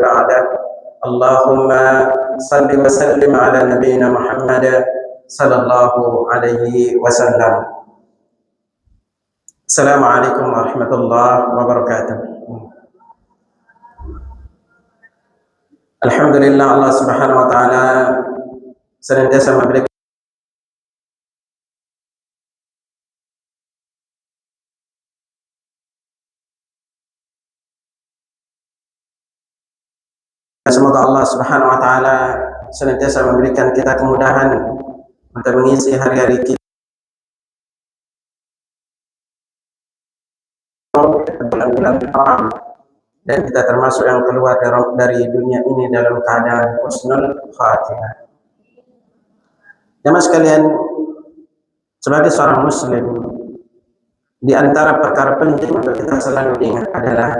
بعده. اللهم صل وسلم على نبينا محمد صلى الله عليه وسلم. السلام عليكم ورحمة الله وبركاته. Alhamdulillah, Allah Subhanahu wa taala senantiasa memberikan semoga Allah Subhanahu wa taala senantiasa memberikan kita kemudahan untuk mengisi hari-hari kita bulan-bulan haram, dan kita termasuk yang keluar dari dunia ini dalam keadaan husnul khatimah. Jamaah sekalian, sebagai seorang muslim, di antara perkara penting untuk kita selalu ingat adalah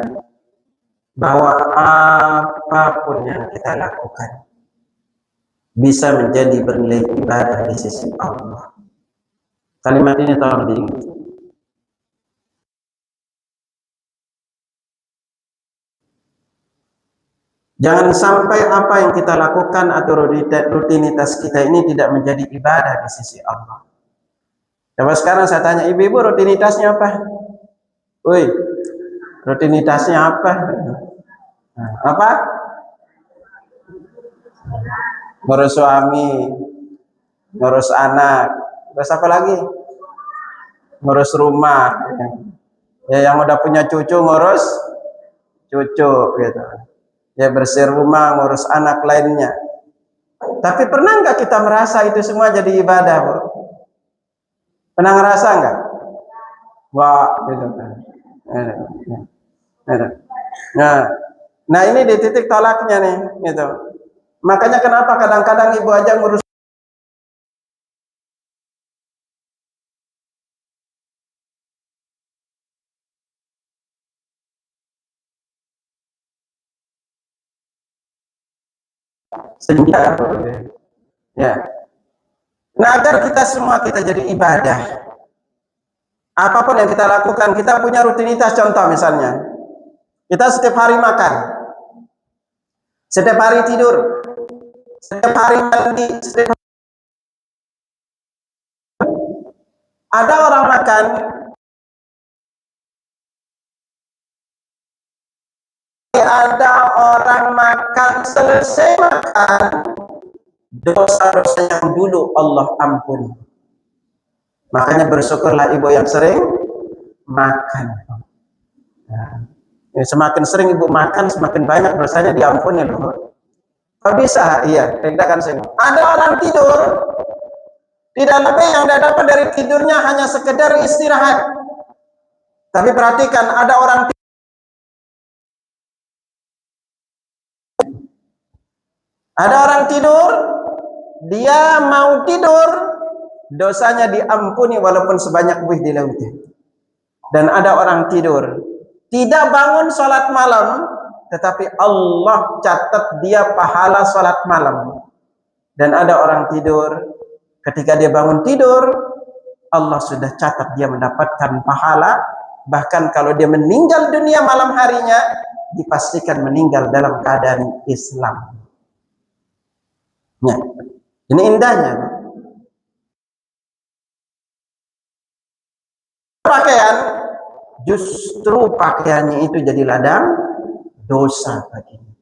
bahwa apapun yang kita lakukan bisa menjadi bernilai ibadah di sisi Allah. Kalimat ini tolong diingat. Jangan sampai apa yang kita lakukan atau rutinitas kita ini tidak menjadi ibadah di sisi Allah. Coba sekarang saya tanya ibu-ibu, rutinitasnya apa? Woi, rutinitasnya apa? Apa? Ngurus suami, ngurus anak, terus apa lagi? Ngurus rumah. Ya, yang udah punya cucu ngurus cucu gitu. Ya, bersih rumah, ngurus anak lainnya. Tapi pernah nggak kita merasa itu semua jadi ibadah, Bu? Pernah ngerasa nggak? Wah, gitu kan. Nah, ini di titik tolaknya nih, gitu. Makanya kenapa kadang-kadang ibu aja ngurus senja, ya. Nah, agar kita semua kita jadi ibadah. Apapun yang kita lakukan, kita punya rutinitas. Contoh misalnya, kita setiap hari makan, setiap hari tidur, setiap hari mandi, ada orang makan, ada orang makan selesai makan, dosa-dosa yang dulu Allah ampuni. Makanya bersyukurlah ibu yang sering makan. Nah, semakin sering ibu makan, semakin banyak dosanya diampuni loh. Kok bisa? Iya, tidak kan sering. Ada orang tidur, tidak lebih yang dia dapat dari tidurnya hanya sekedar istirahat. Tapi perhatikan, ada orang tidur, dia mau tidur, dosanya diampuni walaupun sebanyak buih di lautnya. Dan ada orang tidur, tidak bangun sholat malam, tetapi Allah catat dia pahala sholat malam. Dan ada orang tidur, ketika dia bangun tidur, Allah sudah catat dia mendapatkan pahala. Bahkan kalau dia meninggal dunia malam harinya, dipastikan meninggal dalam keadaan Islam. Nah, ini indahnya. Pakaian, justru pakaiannya itu jadi ladang dosa baginya.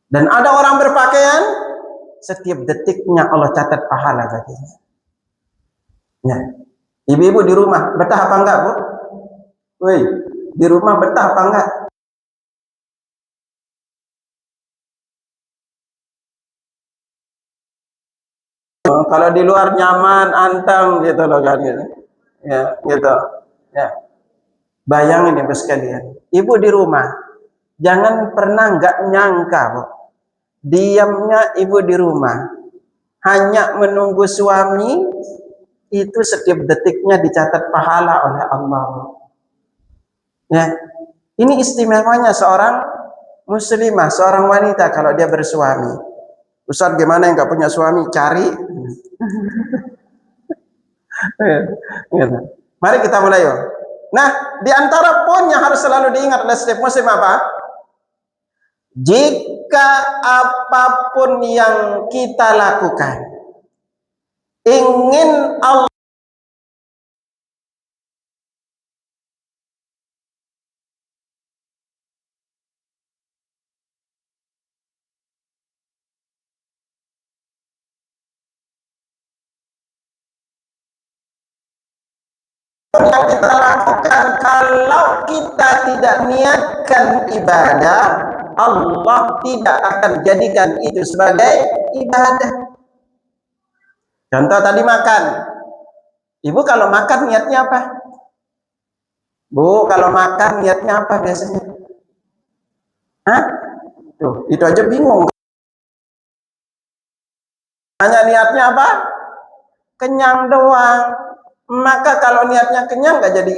Dan ada orang berpakaian, setiap detiknya Allah catat pahala baginya. Nah, ibu-ibu di rumah betah apa enggak, Bu? Woi, di rumah betah apa enggak? Kalau di luar nyaman, anteng gitu loh kan gitu. Ya, gitu. Ya. Bayangin ibu sekalian, ibu di rumah jangan pernah nggak nyangka, Bu. Diamnya ibu di rumah hanya menunggu suami, itu setiap detiknya dicatat pahala oleh Allah. Ya. Ini istimewanya seorang muslimah, seorang wanita kalau dia bersuami. Ustaz, gimana yang nggak punya suami? Cari. Mari kita mulai yuk. Nah, di antara poin yang harus selalu diingat oleh setiap muslim apa? Jika apapun yang kita lakukan ingin Allah yang kita lakukan, kalau kita tidak niatkan ibadah, Allah tidak akan jadikan itu sebagai ibadah. Contoh tadi makan. Ibu kalau makan niatnya apa? Bu, kalau makan niatnya apa biasanya? Hah? Tuh, itu aja bingung. Hanya niatnya apa? Kenyang doang. Maka kalau niatnya kenyang nggak jadi.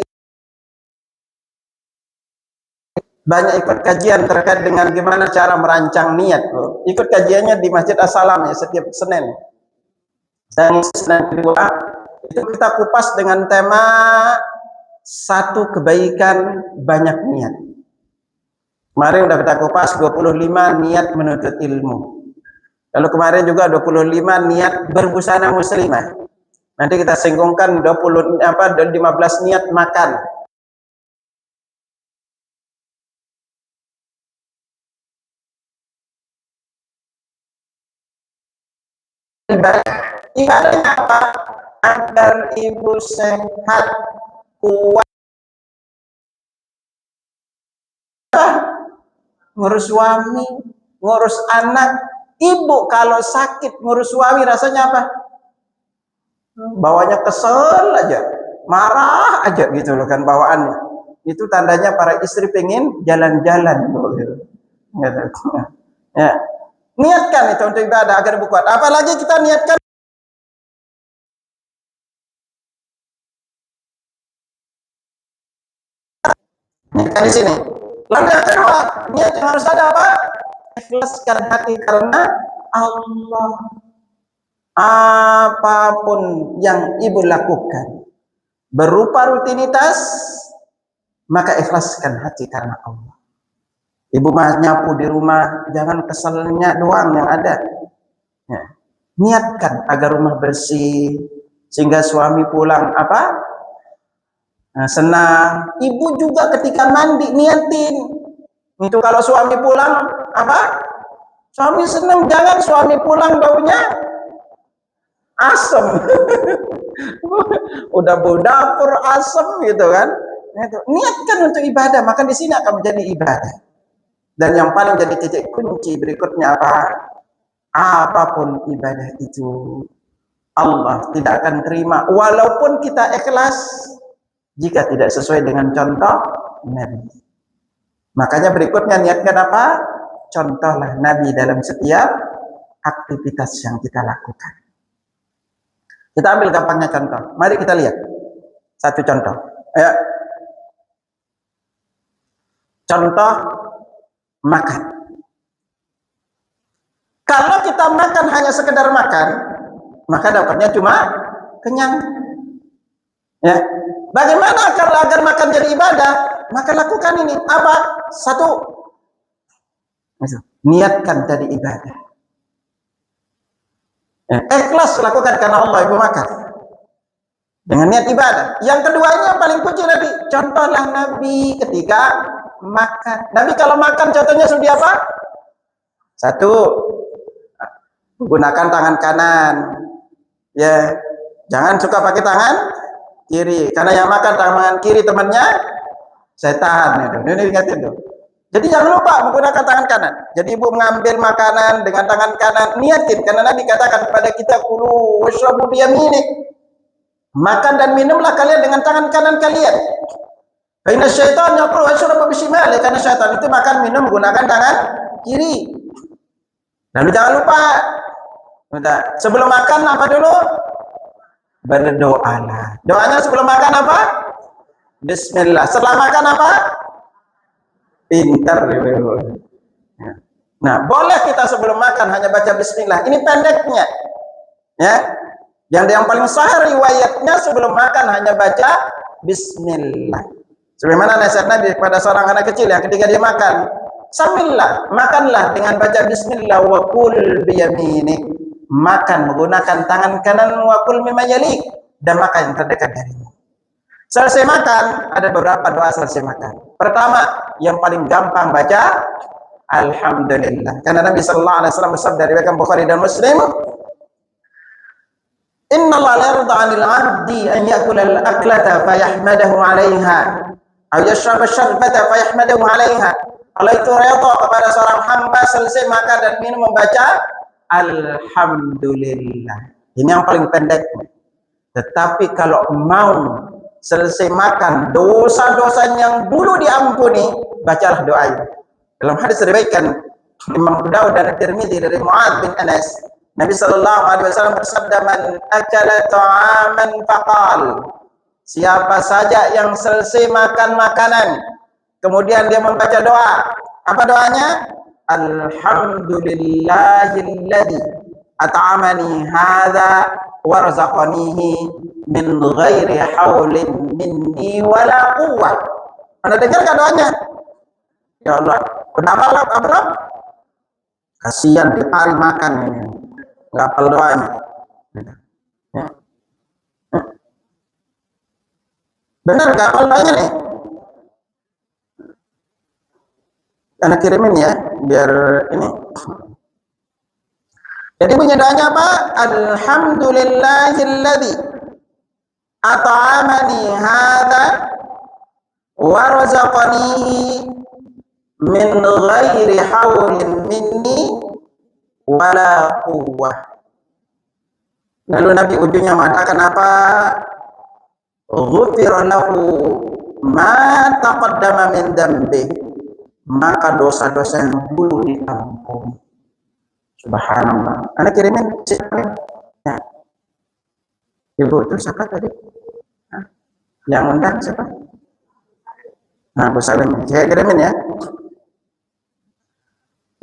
Banyak ikut kajian terkait dengan gimana cara merancang niat. Ikut kajiannya di Masjid As-Salam ya, setiap Senin. Dan Senin kedua itu kita kupas dengan tema satu kebaikan banyak niat. Kemarin udah kita kupas 25 niat menuntut ilmu. Lalu kemarin juga 25 niat berbusana muslimah. Nanti kita singgungkan 15 niat makan. Ibadahnya apa? Agar ibu sehat, kuat, ngurus suami, ngurus anak. Ibu kalau sakit ngurus suami rasanya apa? Bawanya kesel aja, marah aja gitu loh kan bawaannya. Itu tandanya para istri pengen jalan-jalan gitu. Ya. Niatkan itu untuk ibadah agar ibu kuat. Apalagi kita niatkan di sini. Lalu yang kedua, niat yang harus ada apa? Ikhlaskan hati karena Allah. Apapun yang ibu lakukan berupa rutinitas, maka ikhlaskan hati karena Allah. Ibu mah nyapu di rumah, jangan keselnya doang yang ada. Ya. Niatkan agar rumah bersih, sehingga suami pulang apa? Nah, senang. Ibu juga ketika mandi niatin. Itu kalau suami pulang apa? Suami senang, jangan suami pulang baunya asem. Udah bau dapur asem gitu kan. Niatkan untuk ibadah, maka di sini akan menjadi ibadah. Dan yang paling jadi titik kunci berikutnya apa? Apapun ibadah itu Allah tidak akan terima walaupun kita ikhlas jika tidak sesuai dengan contoh Nabi. Makanya berikutnya niatkan apa? Contohlah Nabi dalam setiap aktivitas yang kita lakukan. Kita ambil gampangnya contoh. Mari kita lihat satu contoh. Ayo. Contoh makan. Kalau kita makan hanya sekedar makan, maka dapatnya cuma kenyang. Ya. Bagaimana agar makan jadi ibadah? Maka lakukan ini. Apa? Satu. Niatkan jadi ibadah. Ya. Ikhlas lakukan karena Allah ibu makan. Dengan niat ibadah. Yang keduanya yang paling kunci Nabi. Contohlah Nabi ketika makan. Nabi kalau makan contohnya seperti apa? Satu. Gunakan tangan kanan. Ya. Jangan suka pakai tangan kiri, karena yang makan tangan kiri temannya setan itu. Ini ingatin tuh. Jadi jangan lupa menggunakan tangan kanan. Jadi ibu mengambil makanan dengan tangan kanan, niatin karena Nabi katakan kepada kita kulu washrabu biyaminik. Makan dan minumlah kalian dengan tangan kanan kalian. Karena syaitan yaqulu washrabu bishimali, karena syaitan itu makan minum menggunakan tangan kiri. Lalu jangan lupa sebelum makan apa dulu? Berdoalah. Doanya sebelum makan apa? Bismillah. Setelah makan apa? Pintar. Nah, boleh kita sebelum makan hanya baca bismillah. Ini pendeknya. Ya. Yang paling sahih riwayatnya sebelum makan hanya baca bismillah. Sebagaimana nasihat Nabi kepada seorang anak kecil yang ketika dia makan, sambillah, makanlah dengan baca bismillah, wa kul biyaminik, makan menggunakan tangan kanan, wa kul mimma yalik, dan makan yang terdekat darimu. Selesai makan, ada beberapa doa selesai makan. Pertama, yang paling gampang baca alhamdulillah. Karena Nabi sallallahu alaihi wasallam bersabda dari Bukhari dan Muslim, "Inna Allah la yarda 'anil 'abdi an ya'kula al-aklata fa yahmadahu 'alaiha, aw yashraba asy-syarbata fa yahmadahu 'alaiha." Allah itu redha kepada seorang hamba selesai makan dan minum membaca alhamdulillah. Ini yang paling pendek. Tetapi kalau mau selesai makan dosa-dosa yang dulu diampuni, bacalah doa ini. Dalam hadis diriwayatkan Imam Abu Dawud dan Tirmidzi dari Mu'adz bin Anas, Nabi sallallahu alaihi wasallam bersabda, "Man akala ta'aman faqal." Siapa saja yang selesai makan makanan, kemudian dia membaca doa. Apa doanya? Alhamdulillahilladzi at'amani hadza warzaqanihi min ghairi haulin minni wala quwwah. Anda dengar kan doanya? Ya Allah, kenapa apa? Kasihan di hari makan ini. Enggak hafal doanya. Benar enggak hafal doanya nih? Anak kirimin ya, biar ini. Jadi punya doanya apa? Alhamdulillahilladzi at'amani hadza wa razaqanihi min ghairi haulin minni wala quwwah. Lalu Nabi ujungnya mengatakan apa? Ghufira lahu ma taqaddama min dambi. Maka dosa-dosa yang dulu diampuni. Subhanallah. Anak kirimin siapa? Ya. Ibu itu siapa tadi? Hah? Yang undang siapa? Nah, Bu Salim. Saya kirimin ya.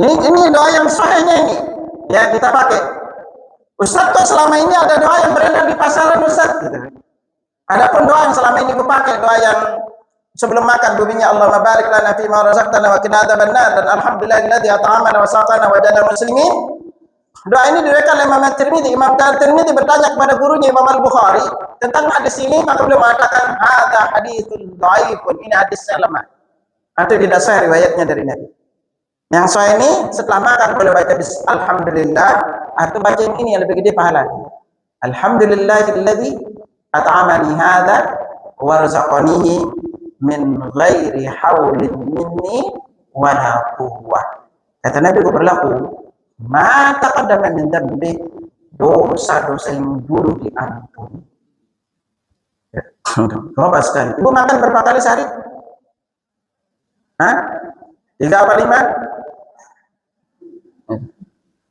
Ini doa yang sahihnya ini. Ya, kita pakai. Ustaz kok selama ini ada doa yang beredar di pasaran Ustaz? Gitu. Adapun doa yang selama ini gue pakai, doa yang sebelum makan bunyinya Allahumma barik lana fi ma razaqtana wa qina adzabannar, dan alhamdulillahilladzi at'amana wa saqana wa ja'alana muslimin. Doa ini diriwayatkan oleh Imam Tirmidzi. Imam Tirmidzi bertanya kepada gurunya Imam Al-Bukhari tentang hadis ini, maka beliau mengatakan hadza haditsun dhaifun, ini hadisnya lemah atau tidak sahih riwayatnya dari Nabi. Yang sahih ini setelah makan boleh baca alhamdulillah atau baca yang ini yang lebih gede pahalanya. Alhamdulillahilladzi at'amani hadza wa razaqanihi min ghairi haulin minni wala quwwah. Kata Nabi berlaku, ma taqaddama min dambi, dosa-dosa yang dulu diampuni. Coba sekali. Ibu makan berapa kali sehari? Hah? 3 apa 5?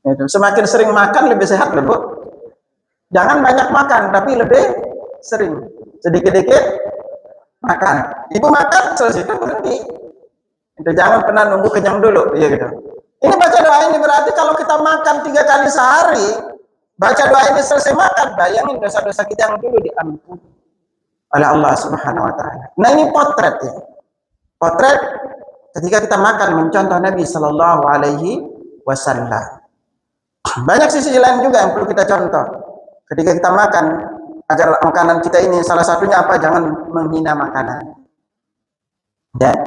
Itu. Semakin sering makan lebih sehat, Bu. Jangan banyak makan, tapi lebih sering. Sedikit-sedikit makan. Ibu makan selesai itu berhenti. Itu jangan pernah nunggu kenyang dulu, ya gitu. Ini baca doa ini berarti kalau kita makan 3 kali sehari, baca doa ini selesai makan, bayangin dosa-dosa kita yang dulu diampuni oleh Allah Subhanahu wa taala. Nah, ini potret ya. Potret ketika kita makan mencontoh Nabi sallallahu alaihi wasallam. Banyak sisi lain juga yang perlu kita contoh. Ketika kita makan, agar makanan kita ini salah satunya apa? Jangan menghina makanan. Dan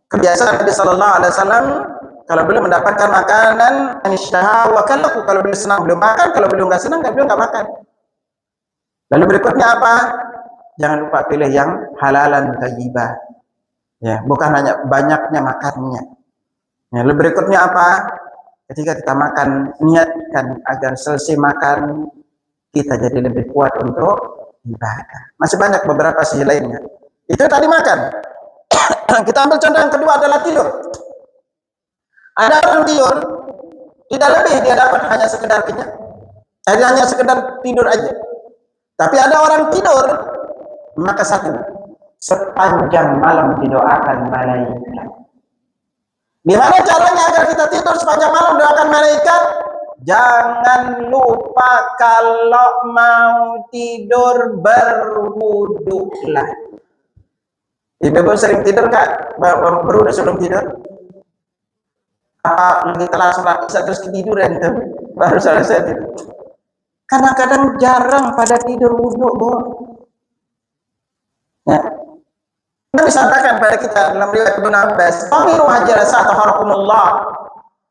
kebiasaan Nabi sallallahu alaihi wasallam kalau beliau mendapatkan makanan anisyaha wa kalahu, kalau beliau senang beliau makan, kalau beliau nggak senang beliau nggak makan. Lalu berikutnya apa? Jangan lupa pilih yang halalan thayyibah. Ya, bukan hanya banyaknya makannya. Ya, lalu berikutnya apa? Ketika kita makan, niatkan agar selesai makan kita jadi lebih kuat untuk ibadah. Masih banyak beberapa sisi lainnya. Itu tadi makan. Kita ambil contoh yang kedua adalah tidur. Ada orang tidur, tidak lebih dia dapat hanya sekedar kenyang. Hanya sekedar tidur aja. Tapi ada orang tidur, maka satu, sepanjang malam didoakan malaikat. Gimana caranya agar kita tidur sepanjang malam doakan malaikat? Jangan lupa kalau mau tidur berwuduklah. Ibu sering tidur Kak? Berwuduk sebelum tidur? lagi telah sholat isya terus ketiduran tuh, baru selesai tidur. Kadang-kadang jarang pada tidur wudhu, Bu. Ya. Nabi sampaikan pada kita dalam riwayat Ibnu Abbas, "Tahiru hajarasa taharakumullah."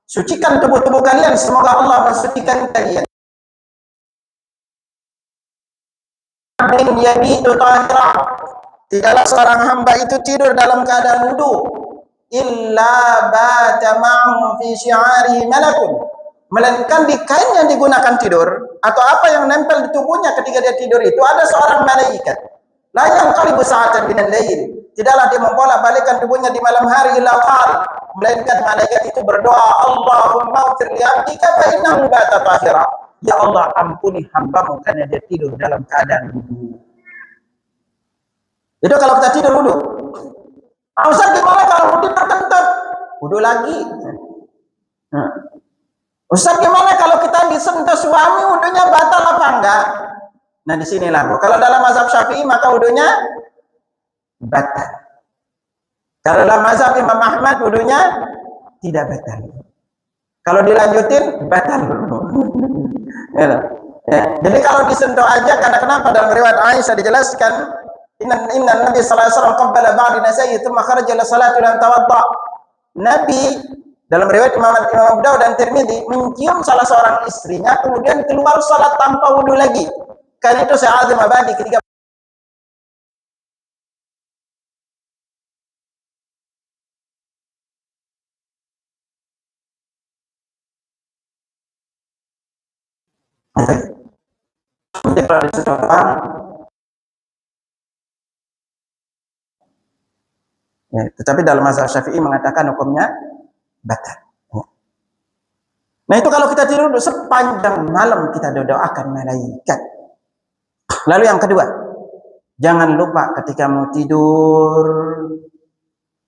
Sucikan tubuh-tubuh kalian, semoga Allah mensucikan kalian. Yabitu tahira. Tidaklah seorang hamba itu tidur dalam keadaan wudu, illa bata ma'hu fi syi'arihi malakun, melainkan di kain yang digunakan tidur atau apa yang nempel di tubuhnya ketika dia tidur itu ada seorang malaikat. La yanqalibu sa'atan minal lail, tidaklah dia membolak-balikkan tubuhnya di malam hari, illa qala, melainkan malaikat itu berdoa, Allahumma ighfir li 'abdika fa innahu bata tahira. Ya Allah, ampuni hambamu karena dia tidur dalam keadaan wudu. Itu kalau kita tidur wudu. Ustaz, gimana kalau tidur kentut? Wudu lagi. Ustaz, gimana kalau kita disentuh suami, wudunya batal apa enggak? Nah, disinilah, Bu. Kalau dalam mazhab Syafi'i maka wudunya batal. Kalau dalam mazhab Imam Ahmad wudunya tidak batal. Kalau dilanjutin batal. Ya. Jadi kalau disentuh aja, karena kenapa dalam riwayat Aisyah dijelaskan, Inna Nabi sallallahu alaihi wasallam qabbala ba'da nasaihi thumma kharaja ila salati lam tawadda. Nabi dalam riwayat Imam Abu Dawud dan Tirmidzi mencium salah seorang istrinya kemudian keluar salat tanpa wudu lagi. Kan itu se'adzim abadi ketika ya, tetapi dalam mazhab Syafi'i mengatakan hukumnya batal. Ya. Nah, itu kalau kita tidur sepanjang malam kita doakan malaikat. Lalu yang kedua, jangan lupa ketika mau tidur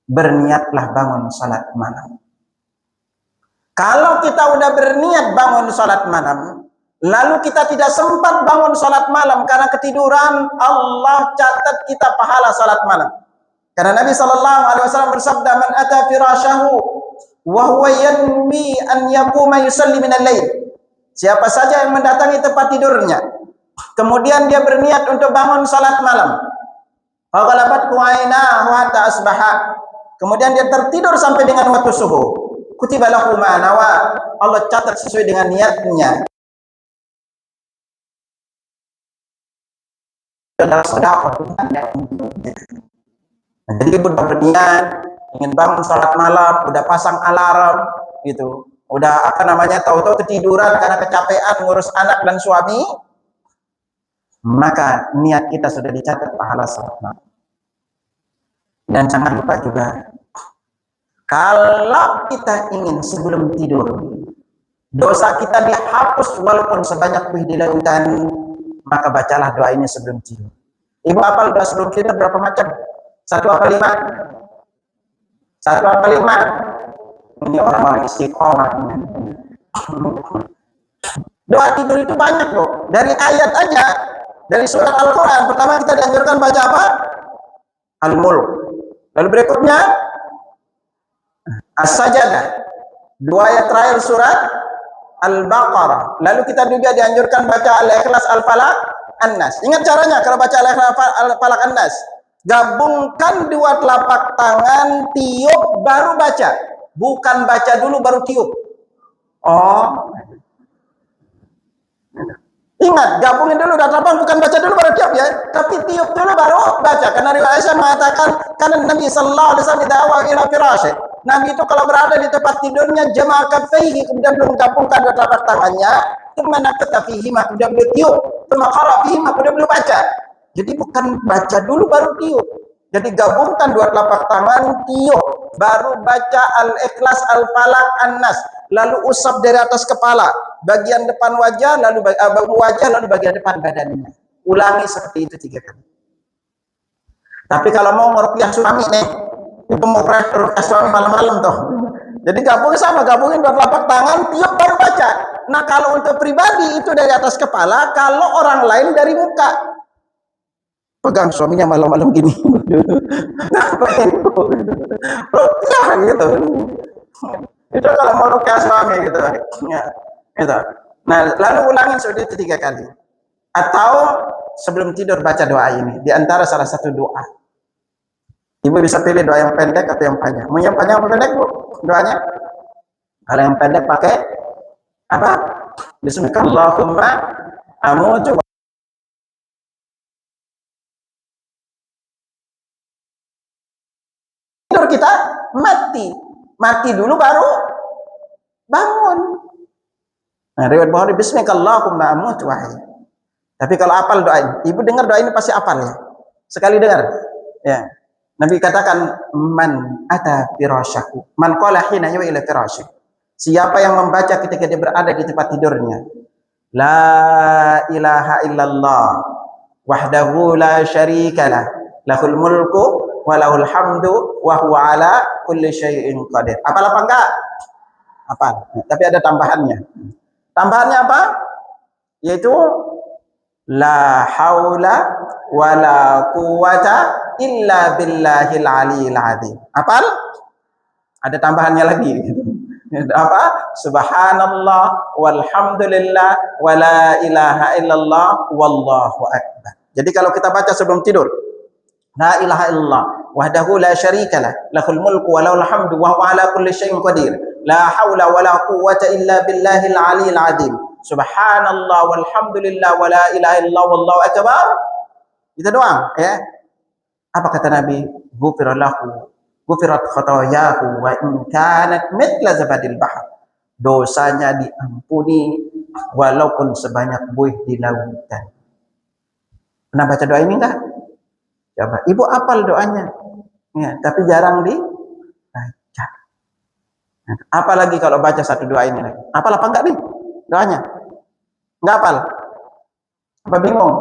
berniatlah bangun salat malam. Kalau kita udah berniat bangun salat malam, lalu kita tidak sempat bangun salat malam karena ketiduran, Allah catat kita pahala salat malam. Karena Nabi sallallahu alaihi wasallam bersabda, "Man ata firasyahu wa huwa yanwi an yaquma yusalli min al-lail." Siapa saja yang mendatangi tempat tidurnya, kemudian dia berniat untuk bangun salat malam, fa ghalabathu ainahu hatta asbaha, kemudian dia tertidur sampai dengan waktu subuh, kutiba lahu ma nawa, Allah catat sesuai dengan niatnya. Adalah sedekah. Jadi udah berniat ingin bangun salat malam, udah pasang alarm gitu, udah apa namanya, tahu-tahu ketiduran karena kecapean ngurus anak dan suami, maka niat kita sudah dicatat pahala salat malam. Dan jangan lupa juga, kalau kita ingin sebelum tidur dosa kita dihapus walaupun sebanyak buih di lautan, maka bacalah doa ini sebelum tidur. Ibu hafal doa sebelum tidur berapa macam? 1 apa 5? 1 apa 5? Ini orang-orang istiqomah. Doa tidur itu banyak, loh. Dari ayat aja, dari surat Al-Quran. Pertama kita dianjurkan baca apa? Al-Mulk. Lalu berikutnya As-Sajdah. 2 ayat terakhir surat Al-Baqarah. Lalu kita juga dianjurkan baca Al-Ikhlas, Al-Falaq, An-Nas. Ingat caranya kalau baca Al-Ikhlas, Al-Falaq, An-Nas. Gabungkan 2 telapak tangan, tiup baru baca. Bukan baca dulu baru tiup. Oh. Ingat, gabungin dulu 2 telapak, bukan baca dulu baru tiup ya. Tapi tiup dulu baru baca. Karena riwayat Aisyah mengatakan, karena Nabi sallallahu alaihi wasallam dawa ila firasy. Nabi itu kalau berada di tempat tidurnya jama'a kaffaihi, kemudian belum gabungkan 2 telapak tangannya, kemana ketafihi, kemudian beliau tiup, kemana fihi, kemudian beliau baca. Jadi bukan baca dulu baru tiup. Jadi gabungkan 2 telapak tangan, tiup, baru baca Al-Ikhlas, Al-Falaq, An-Nas, lalu usap dari atas kepala, bagian depan wajah, lalu bagian depan badannya. Ulangi seperti itu 3 kali. Tapi kalau mau ngeruqyah suami nih, itu mau ngeruqyah suami malam-malam tuh. Jadi gabungin 2 telapak tangan, tiup baru baca. Nah, kalau untuk pribadi itu dari atas kepala, kalau orang lain dari muka. Pegang suaminya malam-malam gini. Ngapain? Ruqyah gitu. Itu kalau mau rukyah suami gitu. Ya, itu. Nah, lalu ulangin sudah itu 3 kali. Atau sebelum tidur baca doa ini. Di antara salah satu doa. Ibu bisa pilih doa yang pendek atau yang panjang. Mau yang panjang atau pendek, Bu? Doanya? Kalau yang pendek pakai apa? Bismillahirrahmanirrahim. Amutu. Tidur kita mati. Mati dulu baru bangun. Nah, riwayat Bukhari Bismillahirrahmanirrahim amutu wahai. Tapi kalau apal doa ini, ibu dengar doa ini pasti apal ya. Sekali dengar. Ya. Nabi katakan man ata firasyahu. Man qala hina yuwa ila firasyahu. Siapa yang membaca ketika dia berada di tempat tidurnya. La ilaha illallah wahdahu la syarikalah lahul mulku wa lahul hamdu wa huwa ala kulli syai'in qadir. Apal apa enggak? Apal. Tapi ada tambahannya. Tambahannya apa? Yaitu la haula wala quwata illa billahil aliyil azim. Apal? Ada tambahannya lagi. Apa? Subhanallah walhamdulillah wala ilaha illallah wallahu akbar. Jadi kalau kita baca sebelum tidur, la ilaha illallah wahdahu la syarikalah lahul mulku wa lahul hamdu wa huwa ala kulli syai'in qadir. La haula wala quwwata illa billahil aliyil azim. Subhanallah walhamdulillah wala ilaha illallah wallahu akbar. Itu doang ya. Apa kata Nabi? Ghufira lahu gufirat khotoyahu wa in kanat mithla zabadil bahr. Dosanya diampuni walaupun sebanyak buih di lautan. Pernah baca doa ini enggak? Coba. Ibu apal doanya. Ya, tapi jarang dibaca. Apalagi kalau baca satu doa ini lagi. Apal apa enggak nih doanya? Enggak apal? Apa bingung?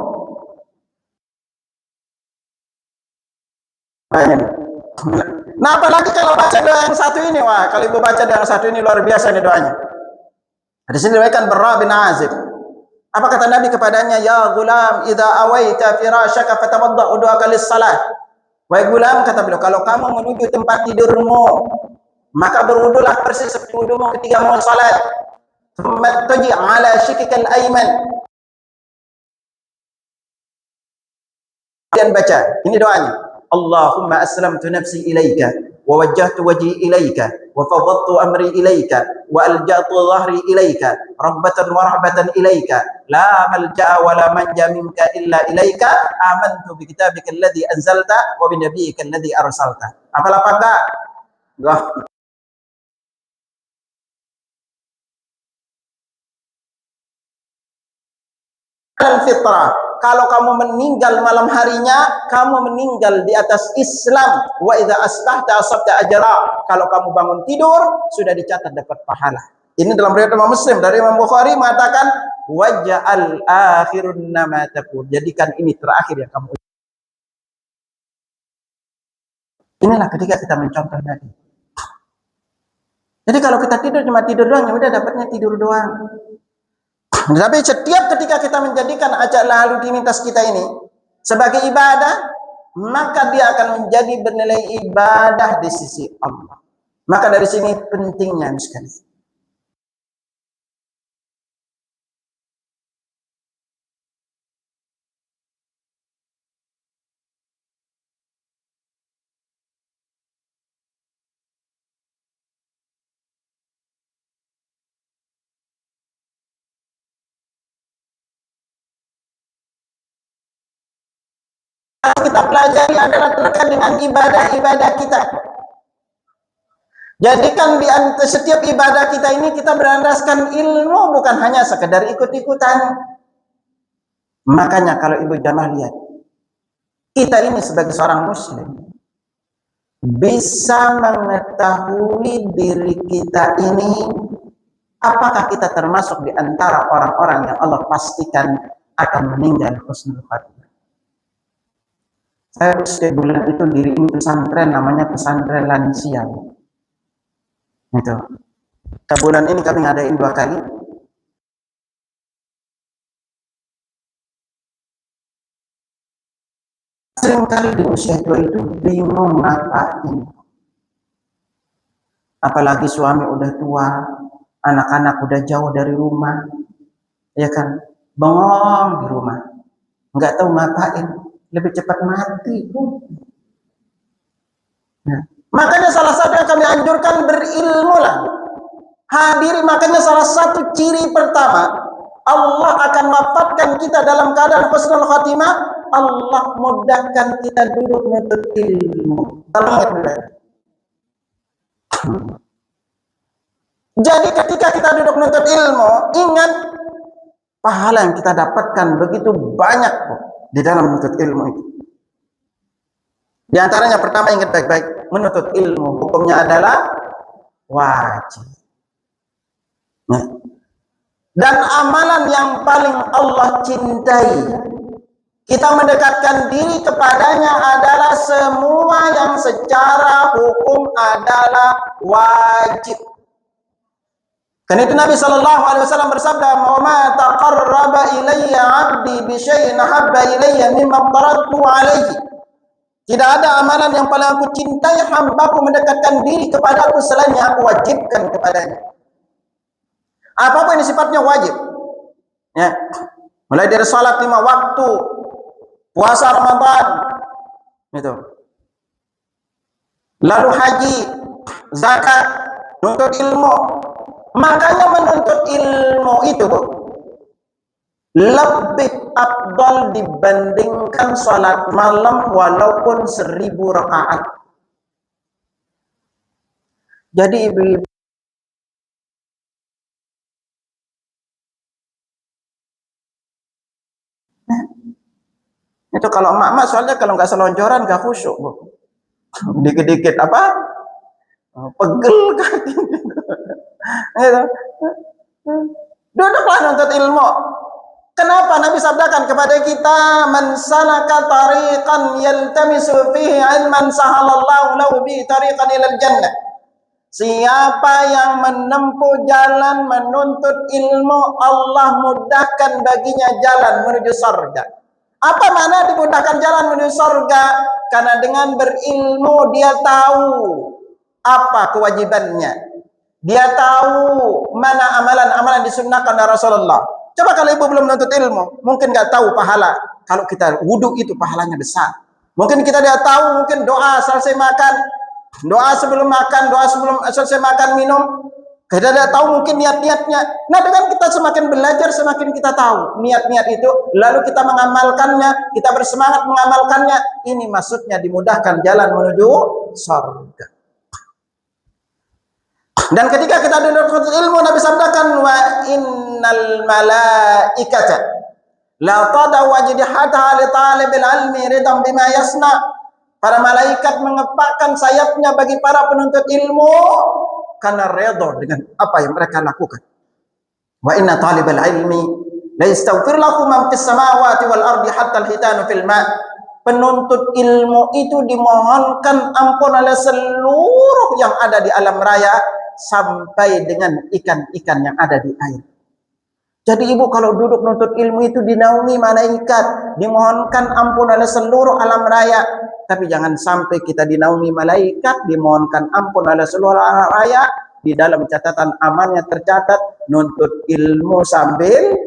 Nah, apalagi kalau baca doa yang satu ini, wah, kalau ibu baca doa yang satu ini luar biasa nih doanya. Di sini diriwayatkan Barra bin Azib. Apa kata Nabi kepadanya? Ya gulam, idza awaita firasyaka fatawadda ud'aka lis-salat. Wahai gulam, kata beliau, kalau kamu menuju tempat tidurmu, maka berwudulah persis seperti wudumu ketika mau salat. Tsumma taji ala shikikal ayman. Dan baca, ini doanya. Allahumma aslamtu nafsi ilaika wa wajjahtu wajhi ilaika wa fawwadtu amri ilaika wa alja'tu dhahri ilaika rabbatan wa rahbatan ilaika la malja'a wa la manja minka illa ilaika amantu bi kitabika alladhi anzalta wa bi nabiyyika alladhi arsalta. Hafal apa enggak? Enggak. Fitrah. Kalau kamu meninggal malam harinya, kamu meninggal di atas Islam. Wa idza asbahta asabta ajra. Kalau kamu bangun tidur, sudah dicatat dapat pahala. Ini dalam riwayat Imam Muslim dari Imam Bukhari mengatakan waja'al akhirun nama taqul. Jadikan ini terakhir yang kamu. Inilah ketika kita mencontoh tadi. Jadi kalau kita tidur cuma tidur doang, ya udah dapatnya tidur doang. Tapi setiap ketika kita menjadikan ajak lalu rutinitas kita ini sebagai ibadah, maka dia akan menjadi bernilai ibadah di sisi Allah. Maka dari sini pentingnya sekali. Kita pelajari adalah terkait dengan ibadah-ibadah kita. Jadikan di setiap ibadah kita ini kita berandaskan ilmu, bukan hanya sekedar ikut-ikutan. Makanya kalau ibu jamaah lihat, kita ini sebagai seorang muslim bisa mengetahui diri kita ini apakah kita termasuk di antara orang-orang yang Allah pastikan akan meninggal husnul khatimah. Saya setiap bulan itu diriin pesantren, namanya pesantren lansia. Itu. Bulan ini kami ngadain 2 kali. Seringkali di usia tua itu bingung ngapain. Apalagi suami udah tua, anak-anak udah jauh dari rumah, ya kan? Bengong di rumah, nggak tahu ngapain, lebih cepat mati. Nah, makanya salah satu yang kami anjurkan, berilmu lah. Hadiri, makanya salah satu ciri pertama Allah akan wafatkan kita dalam keadaan husnul khatimah, Allah mudahkan kita duduk menuntut ilmu. Jadi ketika kita duduk menuntut ilmu, ingat pahala yang kita dapatkan begitu banyak di dalam menuntut ilmu itu. Di antaranya pertama, ingat baik-baik, menuntut ilmu hukumnya adalah wajib. Nah, dan amalan yang paling Allah cintai, kita mendekatkan diri kepadanya adalah semua yang secara hukum adalah wajib. Karena itu Nabi SAW bersabda, "Ma taqarraba ilayya 'abdi bi syai'in habba ilayya mimma taradtu 'alaihi." Tidak ada amalan yang paling aku cintai hambaku mendekatkan diri kepadaku selain yang aku wajibkan kepadanya. Apapun yang sifatnya wajib, ya, mulai dari salat 5 waktu, puasa Ramadan, itu, lalu haji, zakat, menuntut ilmu. Makanya menuntut ilmu itu lebih afdal dibandingkan salat malam walaupun 1000 rakaat. Jadi ibu-ibu, itu kalau emak-emak soalnya kalau nggak selonjoran nggak khusyuk, Bu. Dikit-dikit apa? Pegel kaki. Gitu. Duduklah nuntut ilmu. Kenapa Nabi sabdakan kepada kita, "Man salaka tariqan yaltamisu fihi ilman sahalallahu lahu bi tariqan ilal jannah." Siapa yang menempuh jalan menuntut ilmu, Allah mudahkan baginya jalan menuju surga. Apa mana dimudahkan jalan menuju surga? Karena dengan berilmu dia tahu apa kewajibannya. Dia tahu mana amalan-amalan disunnahkan oleh Rasulullah. Coba kalau ibu belum menuntut ilmu, mungkin nggak tahu pahala. Kalau kita wudhu itu pahalanya besar. Mungkin kita tidak tahu, mungkin doa selesai makan, doa sebelum makan, doa sebelum selesai makan minum. Kita tidak tahu mungkin niat-niatnya. Nah, dengan kita semakin belajar, semakin kita tahu niat-niat itu. Lalu kita mengamalkannya, kita bersemangat mengamalkannya. Ini maksudnya dimudahkan jalan menuju surga. Dan ketika kita duduk ilmu, Nabi sabdakan, "Wa innal malaikata la tadau wajhataha li talibil ilmi ridam bima yasna." Para malaikat mengepakkan sayapnya bagi para penuntut ilmu karena redha dengan apa yang mereka lakukan. Wa inna talibal ilmi la yastaghfir lahu man fis samawati wal ardi hatta al-hitanu fil ma'. Penuntut ilmu itu dimohonkan ampun oleh seluruh yang ada di alam raya sampai dengan ikan-ikan yang ada di air. Jadi ibu kalau duduk menuntut ilmu itu dinaungi malaikat, dimohonkan ampun oleh seluruh alam raya. Tapi jangan sampai kita dinaungi malaikat, dimohonkan ampun oleh seluruh alam raya, di dalam catatan amalnya tercatat nuntut ilmu sambil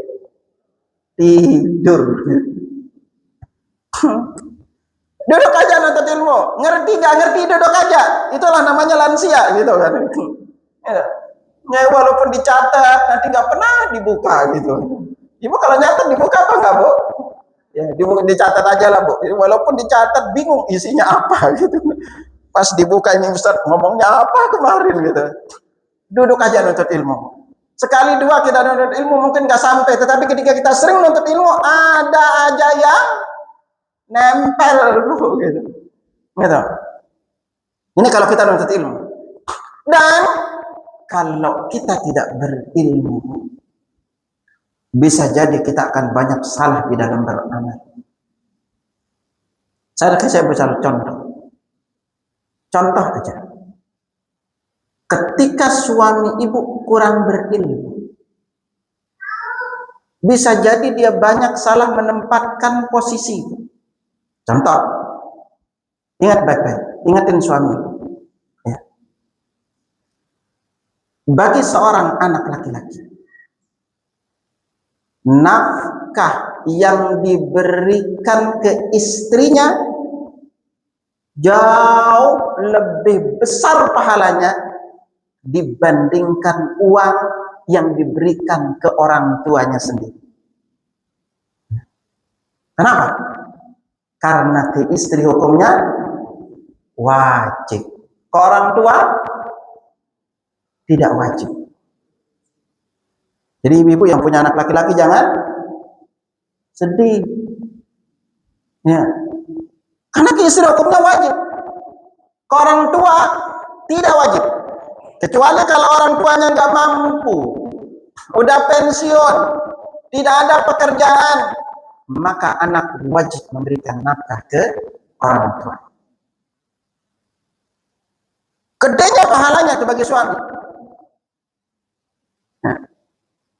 tidur. Duduk aja nuntut ilmu, ngerti gak ngerti duduk aja, itulah namanya lansia gitu kan. Ya, walaupun dicatat nanti nggak pernah dibuka gitu. Ibu kalau nyatet dibuka apa nggak, Bu? Ya, dicatat aja lah, Bu. Walaupun dicatat bingung isinya apa gitu. Pas dibuka ini Ustaz ngomongnya apa kemarin gitu. Duduk aja nuntut ilmu. Sekali dua kita nuntut ilmu mungkin nggak sampai, tetapi ketika kita sering nuntut ilmu ada aja yang nempel gitu. Gitu. Ini kalau kita nuntut ilmu. Dan kalau kita tidak berilmu, bisa jadi kita akan banyak salah di dalam beramal. Saya bisa contoh. Contoh aja. Ketika suami ibu kurang berilmu, bisa jadi dia banyak salah menempatkan posisi. Contoh, ingat baik-baik, ingatin suami. Ya. bagi seorang anak laki-laki, nafkah yang diberikan ke istrinya jauh lebih besar pahalanya dibandingkan uang yang diberikan ke orang tuanya sendiri. Kenapa? Karena ke istri hukumnya wajib, ke orang tua tidak wajib. Jadi ibu-ibu yang punya anak laki-laki jangan sedih, ya. Karena ke istri hukumnya wajib, ke orang tua tidak wajib. Kecuali kalau orang tuanya nggak mampu, udah pensiun, tidak ada pekerjaan, maka anak wajib memberikan nafkah ke orang tua. Gedenya pahalanya itu bagi suami. Nah,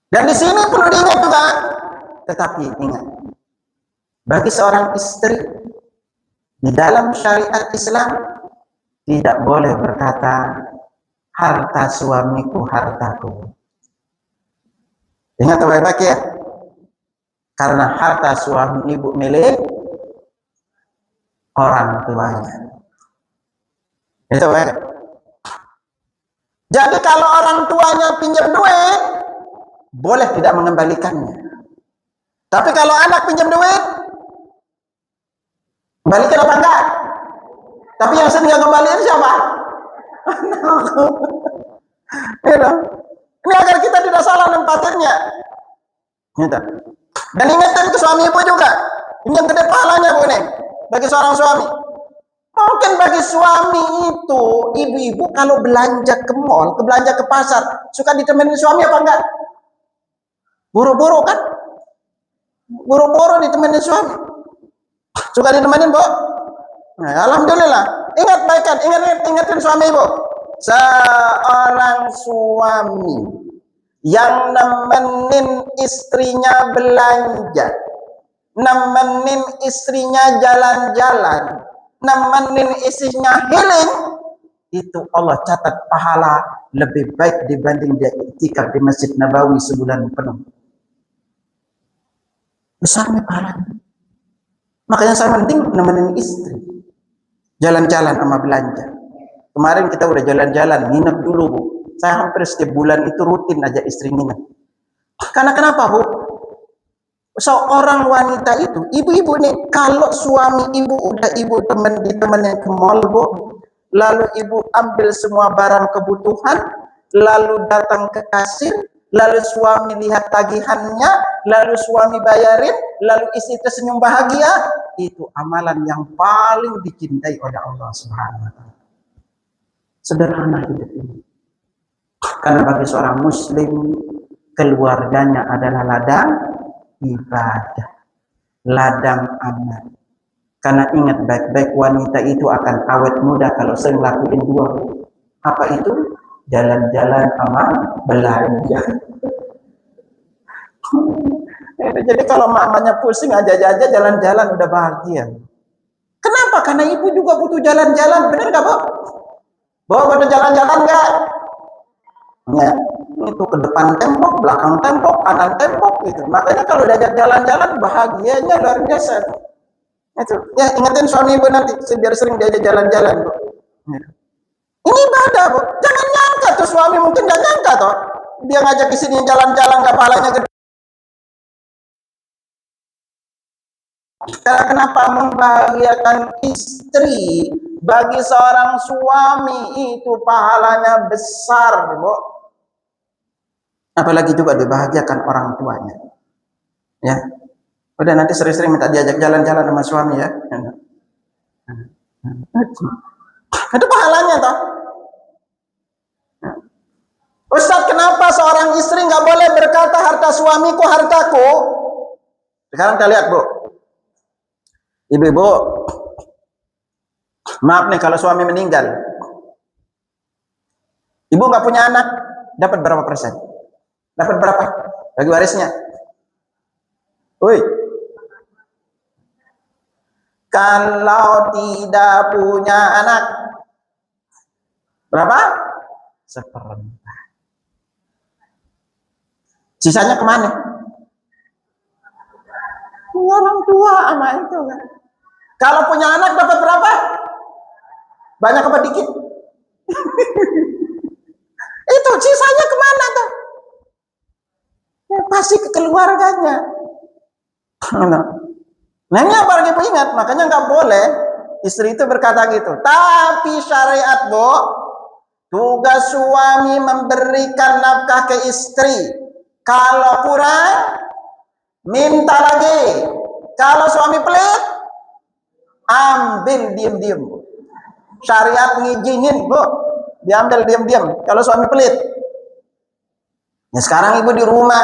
dan di sini perlu diingat juga, tetapi ingat, bagi seorang istri di dalam syariat Islam tidak boleh berkata harta suamiku hartaku. Ingat baik-baik ya, karena harta suami ibu milik orang tuanya. Itu baik. Jadi kalau orang tuanya pinjam duit, boleh tidak mengembalikannya. Tapi kalau anak pinjam duit, balikin apa enggak? Tapi yang sering ngembaliin siapa? Ini agar kita tidak salah nempatinnya. Dan ingatkan ke suami ibu juga. Ini yang gede pahalanya bu nih, bagi seorang suami. Mungkin bagi suami itu, ibu-ibu kalau belanja ke mall, belanja ke pasar, suka ditemenin suami apa enggak? Buru-buru kan? Buru-buru ditemenin suami. Suka ditemenin bu? Nah, alhamdulillah. Ingat baikkan, ingatin suami ibu. Seorang suami yang nemenin istrinya belanja, nemenin istrinya jalan-jalan, nemenin istrinya healing, itu Allah catat pahala lebih baik dibanding dia iktikaf di Masjid Nabawi sebulan penuh. Besar nih pahalanya. Makanya saya penting nemenin istri jalan-jalan sama belanja. Kemarin kita udah jalan-jalan, nginep dulu bu. Saya hampir setiap bulan itu rutin aja istri nginep. Karena kenapa bu? Seorang wanita itu, ibu-ibu nih, kalau suami ibu udah ibu ditemenin ke mall bu, lalu ibu ambil semua barang kebutuhan, lalu datang ke kasir, lalu suami lihat tagihannya, lalu suami bayarin, lalu istri tersenyum bahagia, itu amalan yang paling dicintai oleh Allah Subhanahu wa Ta'ala. Sederhana hidup ini. Karena bagi seorang muslim, keluarganya adalah ladang ibadah, ladang amal. Karena ingat baik-baik, wanita itu akan awet muda kalau sering lakuin dua. Apa itu? Jalan-jalan sama belanja. Jadi kalau mamanya pusing aja jalan-jalan udah bahagia. Kenapa? Karena ibu juga butuh jalan-jalan, benar nggak bu? Bawa pada jalan-jalan enggak? Ya, itu ke depan tembok, belakang tembok, kanan tembok gitu. Makanya kalau diajak jalan-jalan bahagianya luar biasa. Itu. Ya, ingetin suami ibu nanti biar sering diajak jalan-jalan, Bu. Ya. Ini ibadah, Bu. Jangan nyangka tuh suami mungkin enggak nyangka toh. Dia ngajak ke sini jalan-jalan enggak pahalanya gede. Karena kenapa membahagiakan istri bagi seorang suami itu pahalanya besar, Bu. Apalagi juga dibahagiakan orang tuanya. Ya. Udah nanti sering-sering minta diajak jalan-jalan sama suami ya. Itu pahalanya toh. Ustaz, kenapa seorang istri nggak boleh berkata harta suamiku hartaku? Sekarang kita lihat, Bu. Ibu-ibu, maaf nih kalau suami meninggal, ibu nggak punya anak, dapat berapa persen? Dapat berapa bagi warisnya? Woi, kalau tidak punya anak, berapa? Seperempat. Sisanya kemana? Orang tua sama itu kan. Kalau punya anak dapat berapa? Banyak apa dikit? Itu sisanya kemana tuh? Pasti ke keluarganya. Nah ini apa lagi ingat, makanya nggak boleh istri itu berkata gitu. Tapi syariat, Bu, tugas suami memberikan nafkah ke istri. Kalau kurang, minta lagi. Kalau suami pelit, ambil diam-diam. Syariat ngizinin, Bu, diambil diam-diam. Kalau suami pelit. Ya sekarang ibu di rumah,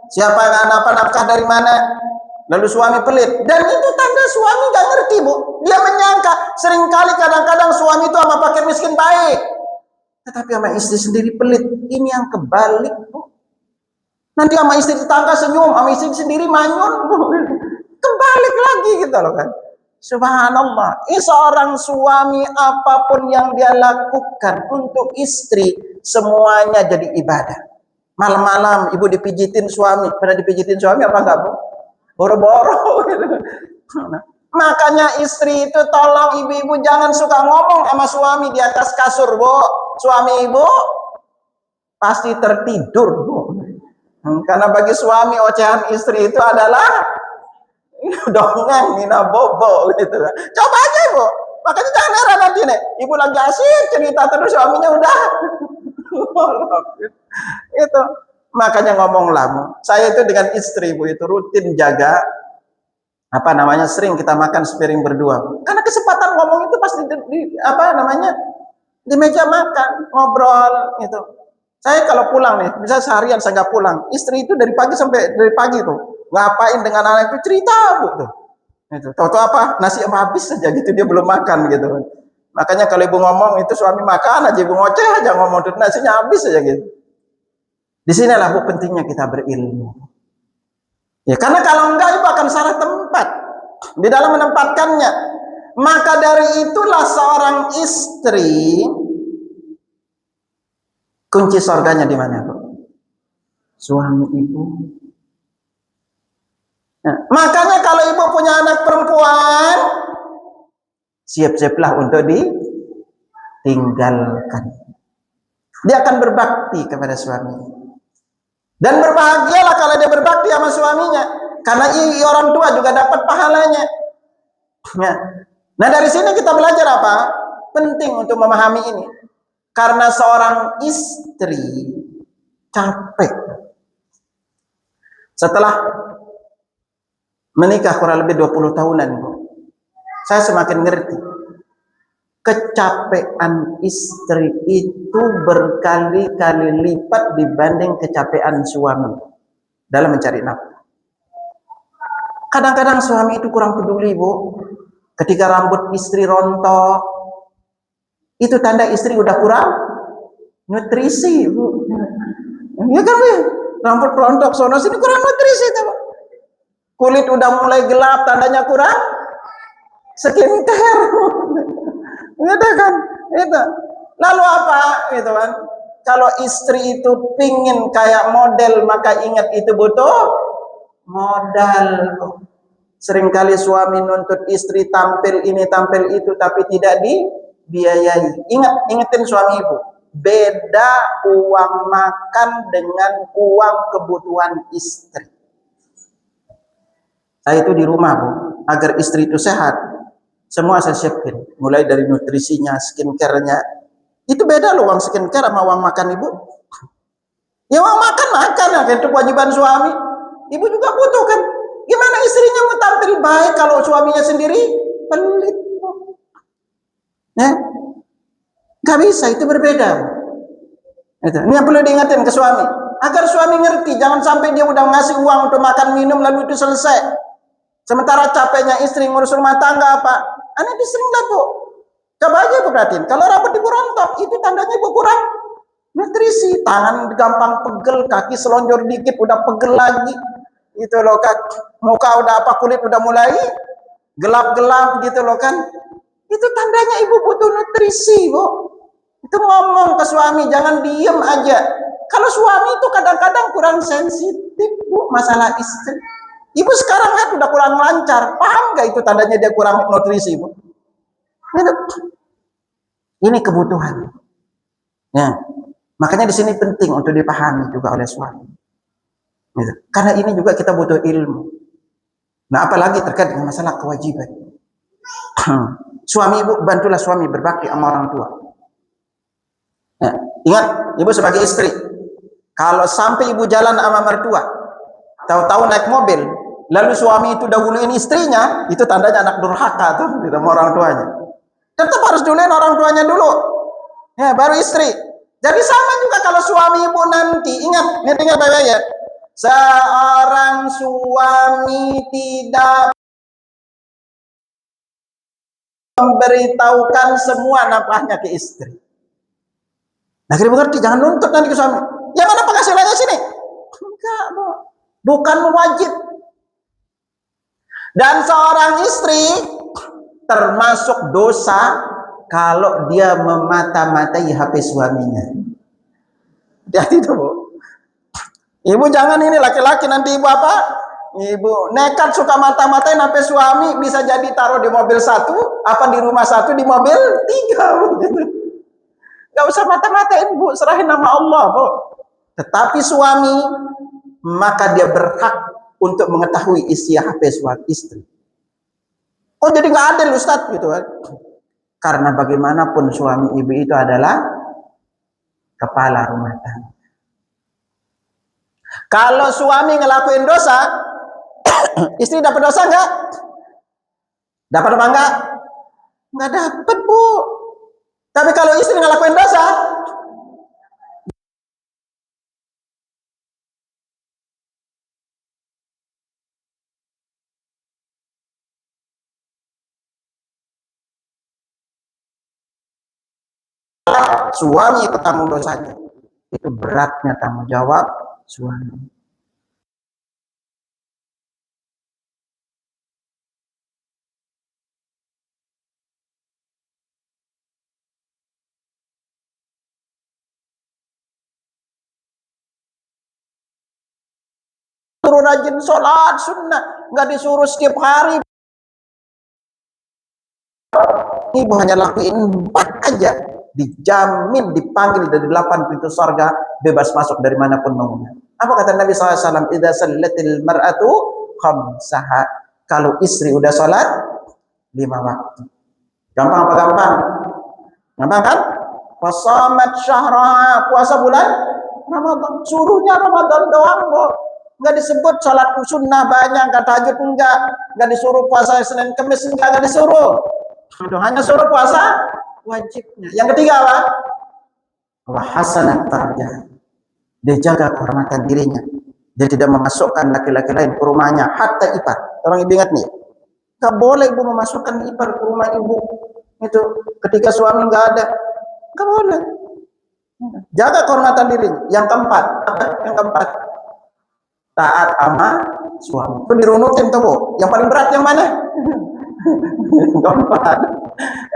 siapa yang nafkah dari mana? Lalu suami pelit, dan itu tanda suami gak ngerti, Bu. Dia menyangka, seringkali kadang-kadang suami itu sama fakir miskin baik, tetapi sama istri sendiri pelit. Ini yang kebalik, Bu. Nanti sama istri tetangga senyum, sama istri sendiri manyun, Bu. Kebalik lagi gitu loh kan. Subhanallah. Seorang suami apapun yang dia lakukan untuk istri, semuanya jadi ibadah. Malam-malam ibu dipijitin suami, pernah dipijitin suami apa enggak, Bu? Boro-boro. Makanya istri itu tolong ibu-ibu jangan suka ngomong sama suami di atas kasur, Bu. Suami ibu pasti tertidur, Bu. Karena bagi suami ocehan istri itu adalah dongeng, nina bobo gitu. Coba aja, Bu. Makanya jangan heran nanti nih, ibu lagi asik cerita terus suaminya udah itu. Makanya ngomonglah, saya itu dengan istri, Bu, itu rutin jaga apa namanya, sering kita makan sepiring berdua. Karena kesempatan ngomong itu pasti di meja makan, ngobrol gitu. Saya kalau pulang nih, bisa seharian saya nggak pulang, istri itu dari pagi tuh ngapain dengan anak itu cerita, Bu, tuh. Itu tahu-tahu apa, nasi habis saja gitu, dia belum makan gitu. Makanya kalau ibu ngomong itu suami makan aja, ibu ngoceh aja ngomong tuh nasinya habis saja gitu. Di sinilah, Bu, pentingnya kita berilmu. Ya, karena kalau enggak ibu akan salah tempat di dalam menempatkannya. Maka dari itulah seorang istri kunci surganya di mana, Bu? Suami ibu. Nah, makanya kalau ibu punya anak perempuan, siap-siaplah untuk ditinggalkan. Dia akan berbakti kepada suaminya. Dan berbahagialah kalau dia berbakti sama suaminya, karena orang tua juga dapat pahalanya. Nah dari sini kita belajar apa? Penting untuk memahami ini. Karena seorang istri capek setelah menikah kurang lebih 20 tahunan, Bu. Saya semakin ngerti. Kecapean istri itu berkali-kali lipat dibanding kecapean suami dalam mencari nafkah. Kadang-kadang suami itu kurang peduli, Bu. Ketika rambut istri rontok, itu tanda istri udah kurang nutrisi, Bu. Ya kan, Bu? Rambut rontok sono sini kurang nutrisi, Bu. Kulit udah mulai gelap, tandanya kurang skincare. Gitu kan, itu. Lalu apa, gitu kan? Kalau istri itu pingin kayak model, maka ingat itu butuh modal. Seringkali suami nuntut istri tampil ini, tampil itu, tapi tidak dibiayai. Ingetin suami ibu, beda uang makan dengan uang kebutuhan istri. Saya itu di rumah, Bu, agar istri itu sehat. Semua saya siapkan, mulai dari nutrisinya, skincare-nya. Itu beda loh uang skincare sama uang makan ibu. Ya uang makan ya, itu kewajiban suami. Ibu juga butuh kan. Gimana istrinya mau tampil baik kalau suaminya sendiri pelit? Ya, nggak bisa, itu berbeda. Ini yang perlu diingatin ke suami, agar suami ngerti. Jangan sampai dia udah ngasih uang untuk makan minum lalu itu selesai. Sementara capeknya istri ngurus rumah tangga apa? Anak itu sering dah, Bu. Coba aja ibu perhatiin. Kalau rambut ibu rontok, itu tandanya ibu kurang nutrisi. Tangan gampang pegel, kaki selonjor dikit udah pegel lagi. Itu loh kan. Muka udah apa, kulit udah mulai gelap-gelap gitu loh kan. Itu tandanya ibu butuh nutrisi, Bu. Itu ngomong ke suami, jangan diem aja. Kalau suami itu kadang-kadang kurang sensitif, Bu, masalah istri. Ibu sekarang kan udah kurang lancar. Paham nggak itu tandanya dia kurang nutrisi, Bu? Ini kebutuhan. Ya. Makanya di sini penting untuk dipahami juga oleh suami. Gitu. Karena ini juga kita butuh ilmu. Nah, apalagi terkait dengan masalah kewajiban. Suami ibu, bantulah suami berbakti sama orang tua. Ya. Ingat, ibu sebagai istri, kalau sampai ibu jalan sama mertua, tahu-tahu naik mobil, lalu suami itu dahuluin istrinya, itu tandanya anak durhaka tuh sama orang tuanya. Tetap harus duluin orang tuanya dulu, ya baru istri. Jadi sama juga kalau suami ibu nanti, ingat baik-baik ya, seorang suami tidak memberitahukan semua nafkahnya ke istri. Nah, kita mengerti, jangan nuntut nanti ke suami. Yang mana penghasilannya sini? Enggak, Bu. Bukan wajib. Dan seorang istri termasuk dosa kalau dia memata-matai HP suaminya. Hati-hati itu, Bu. Ibu jangan ini laki-laki nanti ibu apa? Ibu nekat suka mata-matain HP suami, bisa jadi taruh di mobil satu, apa di rumah satu, di mobil tiga. Gak usah mata-matain, Bu, serahin nama Allah, Bu. Tetapi suami, maka dia berhak untuk mengetahui isi HP suami istri. Oh, jadi gak adil, Ustaz, gitu kan? Karena bagaimanapun suami ibu itu adalah kepala rumah tangga. Kalau suami ngelakuin dosa, istri dapat dosa enggak? Dapat apa enggak? Enggak dapat, Bu. Tapi kalau istri ngelakuin dosa, suami itu tanggung dosanya. Itu beratnya tanggung jawab suami. Suruh rajin sholat sunnah, nggak disuruh setiap hari. Ibu hanya lakuin 4 aja, dijamin dipanggil dari 8 pintu surga, bebas masuk dari manapun maunya. Apa kata Nabi SAW? Idza sallatil mar'atu khamsaha. Kalau istri udah sholat 5 waktu. Gampang apa gampang? Gampang kan? Wasamat syahraha, puasa bulan Ramadan. Suruhnya Ramadan doang, Bu. Enggak disebut sholat sunnah banyak, enggak tahajud enggak disuruh puasa Senin Kamis enggak disuruh. Hanya suruh puasa wajibnya. Yang ketiga apa? Wa hasanat farjah. Dia jaga kehormatan dirinya. Dia tidak memasukkan laki-laki lain ke rumahnya, hatta ipar. Tolong ibu ingat nih. Enggak boleh ibu memasukkan ipar ke rumah ibu. Itu ketika suami enggak ada. Enggak boleh. Jaga kehormatan dirinya. Yang keempat, apa? Yang keempat, taat sama suami. Itu dirunutin tuh, Bu. Yang paling berat yang mana? Keempat.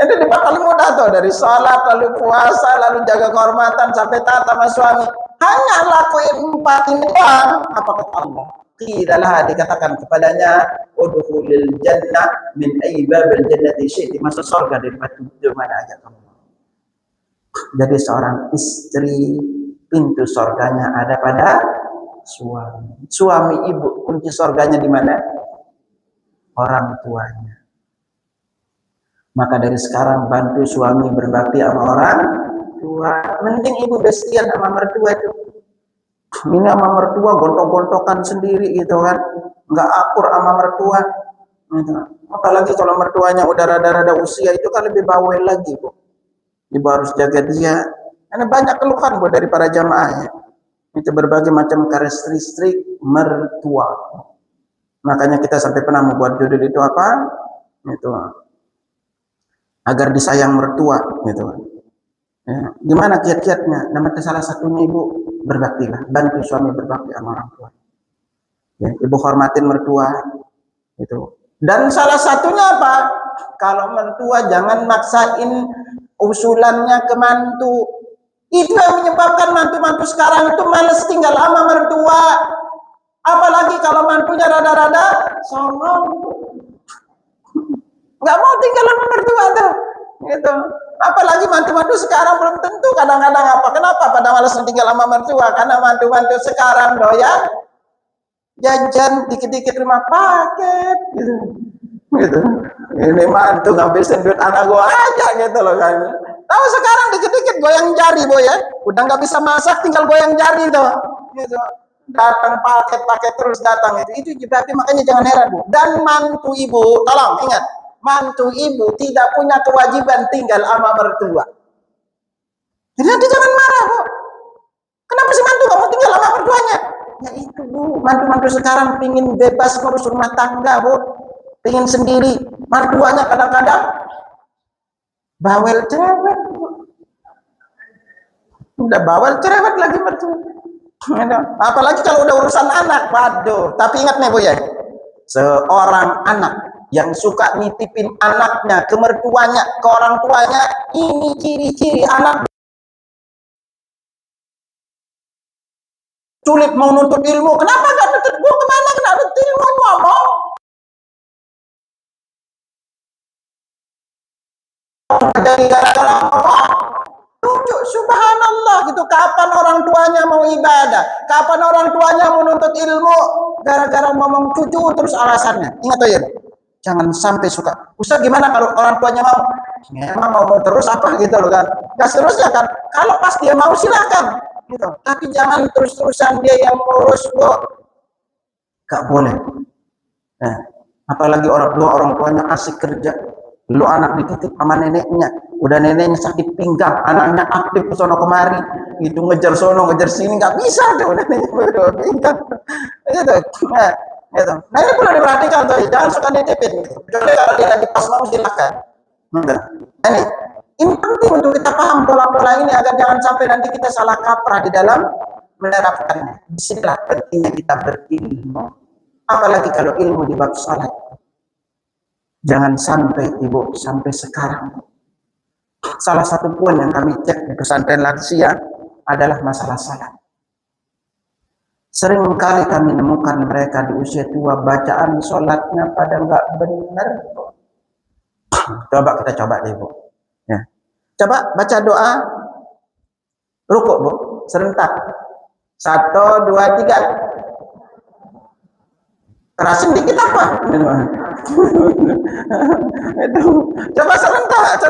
Itu di paling mudah tuh, dari sholat, lalu puasa, lalu jaga kehormatan, sampai taat sama suami. Hanya lakuin 4 ini doang. Apa kata Allah? Qilalah, dikatakan kepadanya, udkhulil jannah min ayyi babil jannati syi'ti, masuk surga dari pintu mana aja kamu. Jadi seorang istri, pintu surganya ada pada suami. Suami ibu, kunci surganya di mana? Orang tuanya. Maka dari sekarang bantu suami berbakti sama orang tua. Mending ibu bestian sama mertua itu. Ini sama mertua gontok-gontokan sendiri gitu kan. Nggak akur sama mertua. Gitu. Apalagi kalau mertuanya udah rada-rada usia, itu kan lebih bawel lagi, Bu. Ibu harus jaga dia. Karena banyak keluhan, Bu, dari para jamaah ya. Itu berbagai macam karakteristik mertua. Makanya kita sampai pernah membuat judul itu apa? Itu agar disayang mertua, gitu. Ya. Gimana kiat-kiatnya? Namanya salah satunya ibu berbaktilah, bantu suami berbakti sama orang tua. Ya, ibu hormatin mertua, itu. Dan salah satunya apa? Kalau mertua jangan maksain usulannya ke mantu. Itu yang menyebabkan mantu-mantu sekarang itu males tinggal sama mertua. Apalagi kalau mantunya rada-rada songong, nggak mau tinggal sama mertua tuh, gitu. Apalagi mantu-mantu sekarang belum tentu kadang-kadang kenapa pada malas tinggal sama mertua, karena mantu-mantu sekarang doyan jajan dikit-dikit rumah paket, gitu. Ini mantu ngabisin duit anak gua aja gitu loh kan. Tahu sekarang dikit-dikit goyang jari boy ya, udah nggak bisa masak tinggal goyang jari tuh, gitu. Datang paket-paket terus datang itu berarti makanya jangan heran Bu. Dan mantu ibu, tolong ingat, mantu ibu tidak punya kewajiban tinggal sama mertua. Jadi nanti jangan marah Bu. Kenapa sih mantu kamu tinggal sama mertuanya? Ya itu Bu, mantu-mantu sekarang pingin bebas ngurus rumah tangga Bu, pingin sendiri. Mertuanya kadang-kadang bawel cerewet Bu. Udah bawel cerewet lagi mertua. Apalagi kalau udah urusan anak, waduh. Tapi ingat nih Bu ya, seorang anak yang suka nitipin anaknya ke mertuanya, ke orang tuanya, ini ciri-ciri anak sulit mau nuntut ilmu. Kenapa gak nuntut ilmu? Kemana kena nuntut ilmu? Ngomong jadi gara-gara tunjuk, subhanallah gitu. Kapan orang tuanya mau ibadah, kapan orang tuanya mau nuntut ilmu, gara-gara ngomong cucu terus alasannya. Ingat tuh ya, jangan sampai suka Ustaz gimana kalau orang tuanya mau, emang mau terus apa gitu loh kan, gak seterusnya kan. Kalau pas dia mau silakan gitu, tapi jangan terus-terusan dia yang ngurus Bu, gak boleh. Nah, apalagi orang tuanya asik kerja, lu anak dititip sama neneknya, udah neneknya sakit pinggang, anaknya aktif ke sono kemari, itu ngejar sono ngejar sini, nggak bisa tuh neneknya pinggang, gitu. Nah, gitu. Nah ini perlu diperhatikan tuh, jangan suka nitipin. Kecuali kalau dia lagi pas mau silakan. Nah, ini penting untuk kita paham pola-pola ini agar jangan sampai nanti kita salah kaprah di dalam menerapkannya. Disinilah pentingnya kita berilmu. Apalagi kalau ilmu di bab salat. Jangan sampai Ibu, sampai sekarang. Salah satu poin yang kami cek di pesantren lansia adalah masalah salat. Seringkali kami menemukan mereka di usia tua bacaan sholatnya pada nggak benar. Coba kita coba deh Bu. Ya. Coba baca doa rukuk Bu, serentak. 1, 2, 3. Kerasin dikit apa? Itu. Coba serentak. 1,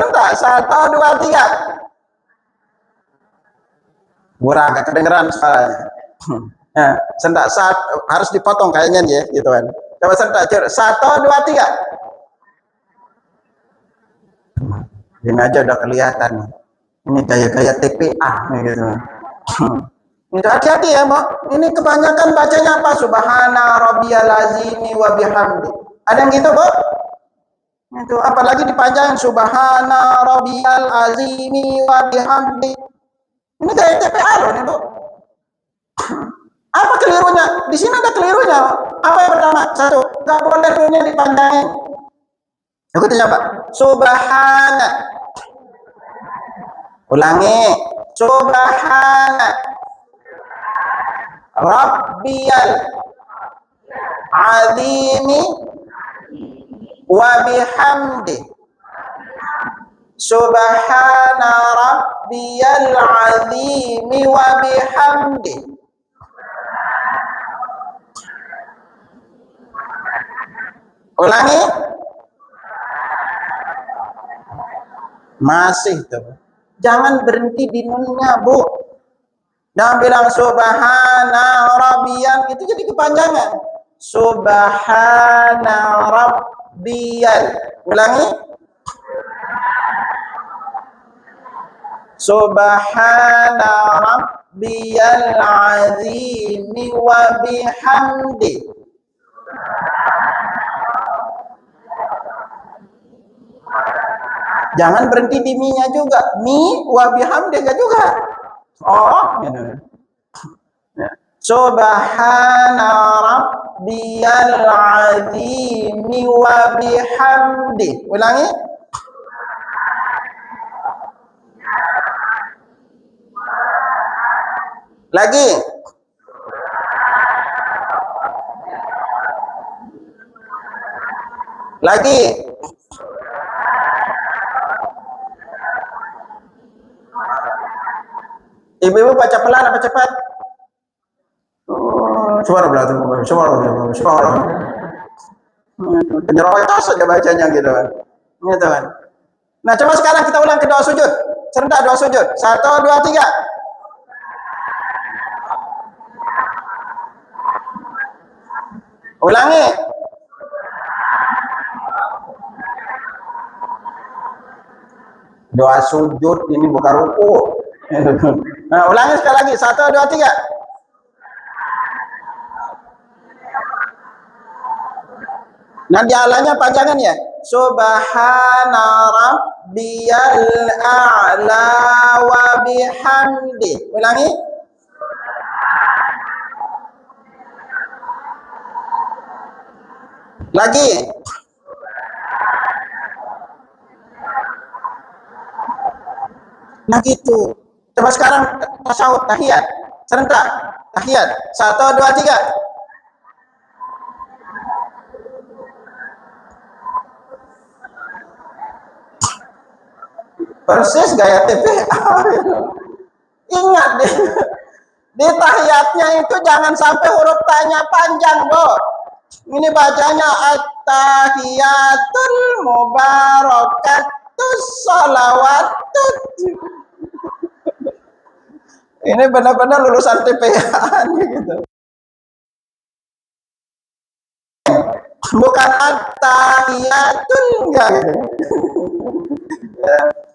2, 3. Murah agak kedengeran suaranya. Nah, serentak harus dipotong kayaknya ya, gitu kan. Coba serentak. 1, 2, 3. Ini aja udah kelihatan. Ini gaya-gaya TPA gitu. Hati-hati ya, Mbak. Ini kebanyakan bacanya apa? Subhana rabbiyal azimi wa bihamdi. Ada yang gitu, Bu? Itu apalagi dipanjangin subhana rabbiyal azimi wa bihamdi. Ini kayak TPA loh nih, Bu. Apa kelirunya? Di sini ada kelirunya. Apa yang pertama? 1, enggak boleh punya dipanjangin. Ikutin coba. Subhana. Ulangi. Subhana Rabbiyal azimi wa bihamdi. Subhana Rabbiyal azimi wa bihamdi. Ulangi. Masih tuh. Jangan berhenti di nunnya, Bu. Jangan bilang subhana rabbiyal, itu jadi kepanjangan. Subhana rabbiyal. Ulangi. Subhana rabbiyal azimi wa bihamdi. Jangan berhenti di mi-nya juga. Mi wa bihamdi juga. Oh, gitu. Subhana rabbiyal azimi wa bihamdi. Ulangi. Lagi. Lagi. Ibu-ibu baca pelan apa cepat? Suara belakang, suara. Penyerotos saja bacanya gitu kan. Gitu kan. Nah, coba sekarang kita ulang ke doa sujud. Serentak doa sujud. 1, 2, 3. Ulangi. Doa sujud ini bukan ruku. Nah, ulangi sekali lagi. 1, 2, 3. Nah, dialanya panjangan ya. Subhana rabbiyal a'la wa bihamdi. Ulangi. Lagi. Nah gitu. Coba sekarang tasawuf tahiyat. Serentak. Tahiyat. 1, 2, 3. Persis gaya TPA. Ingat deh. Di tahiyatnya itu jangan sampai huruf tanya panjang, Bo. Ini bacanya at-tahiyatul mubarakatus sholawatut. Ini benar-benar lulusan TPA gitu. Bukan at-tahiyatul enggak gitu.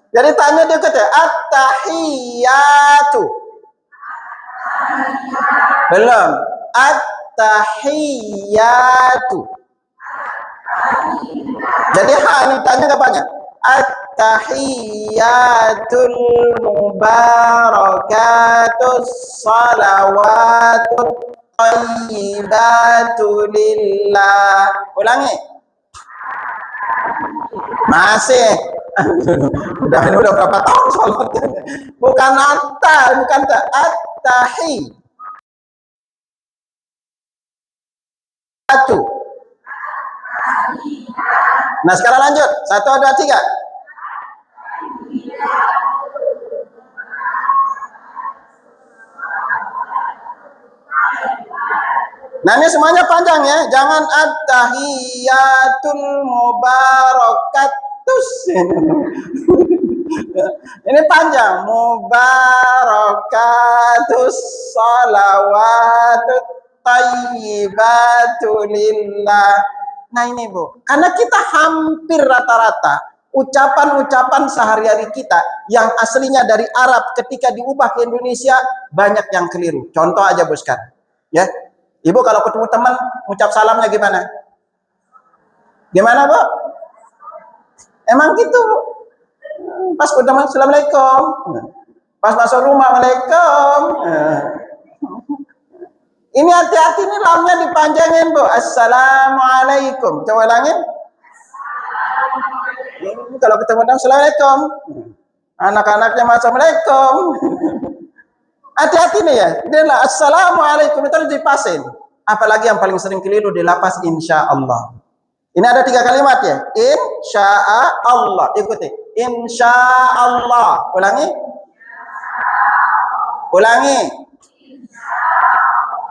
Jadi tanya dia kata at-tahiyatu. Belum. At-tahiyatu. Jadi ini tanya enggak banyak. At-tahiyatul mubarakatus salawatut thayyibatu lillah. Ulangi. Masih. Ini udah berapa tahun sholatnya? Bukan bukan at-tahi. Satu. Nah sekarang lanjut. 1, 2, 3. Nah ini semuanya panjang ya. Jangan at-tahiyatul mubarakatus. Ini panjang. Mubarakatus salawatut thayyibatu lillah. Nah ini Bu, karena kita hampir rata-rata ucapan-ucapan sehari-hari kita yang aslinya dari Arab ketika diubah ke Indonesia banyak yang keliru. Contoh aja Bu sekarang. Ya. Ibu kalau ketemu teman ucap salamnya gimana? Gimana Bu? Emang gitu. Pas ketemu assalamualaikum. Pas masuk rumah waalaikum. Ini hati-hati nih lamnya dipanjangin Bu. Assalamualaikum. Coba ulangin. Ini kalau ketemu dengan assalamualaikum. Anak-anaknya assalamualaikum. Hati-hati nih ya. Dia lah assalamualaikum itu harus dipasin. Apalagi yang paling sering keliru di lapas insya Allah. Ini ada 3 kalimat ya. Insya Allah. Ikuti. Insya Allah. Ulangi. Ulangi.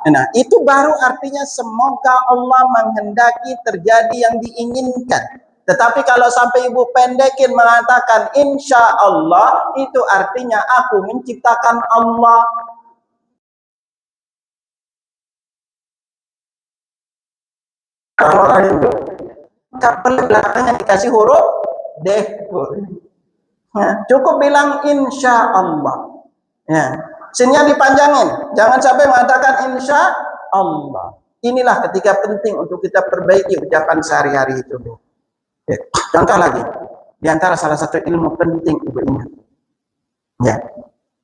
Nah, itu baru artinya semoga Allah menghendaki terjadi yang diinginkan. Tetapi kalau sampai ibu pendekin mengatakan insya Allah, itu artinya aku menciptakan Allah. Kalau itu kapal belakangnya dikasih huruf D. Ya, cukup bilang insya Allah. Ya. Sinnya dipanjangin, jangan sampai mengatakan insya Allah. Inilah ketika penting untuk kita perbaiki ucapan sehari-hari itu. Ya. Contoh lagi, di antara salah satu ilmu penting Ibu ingat. Ya,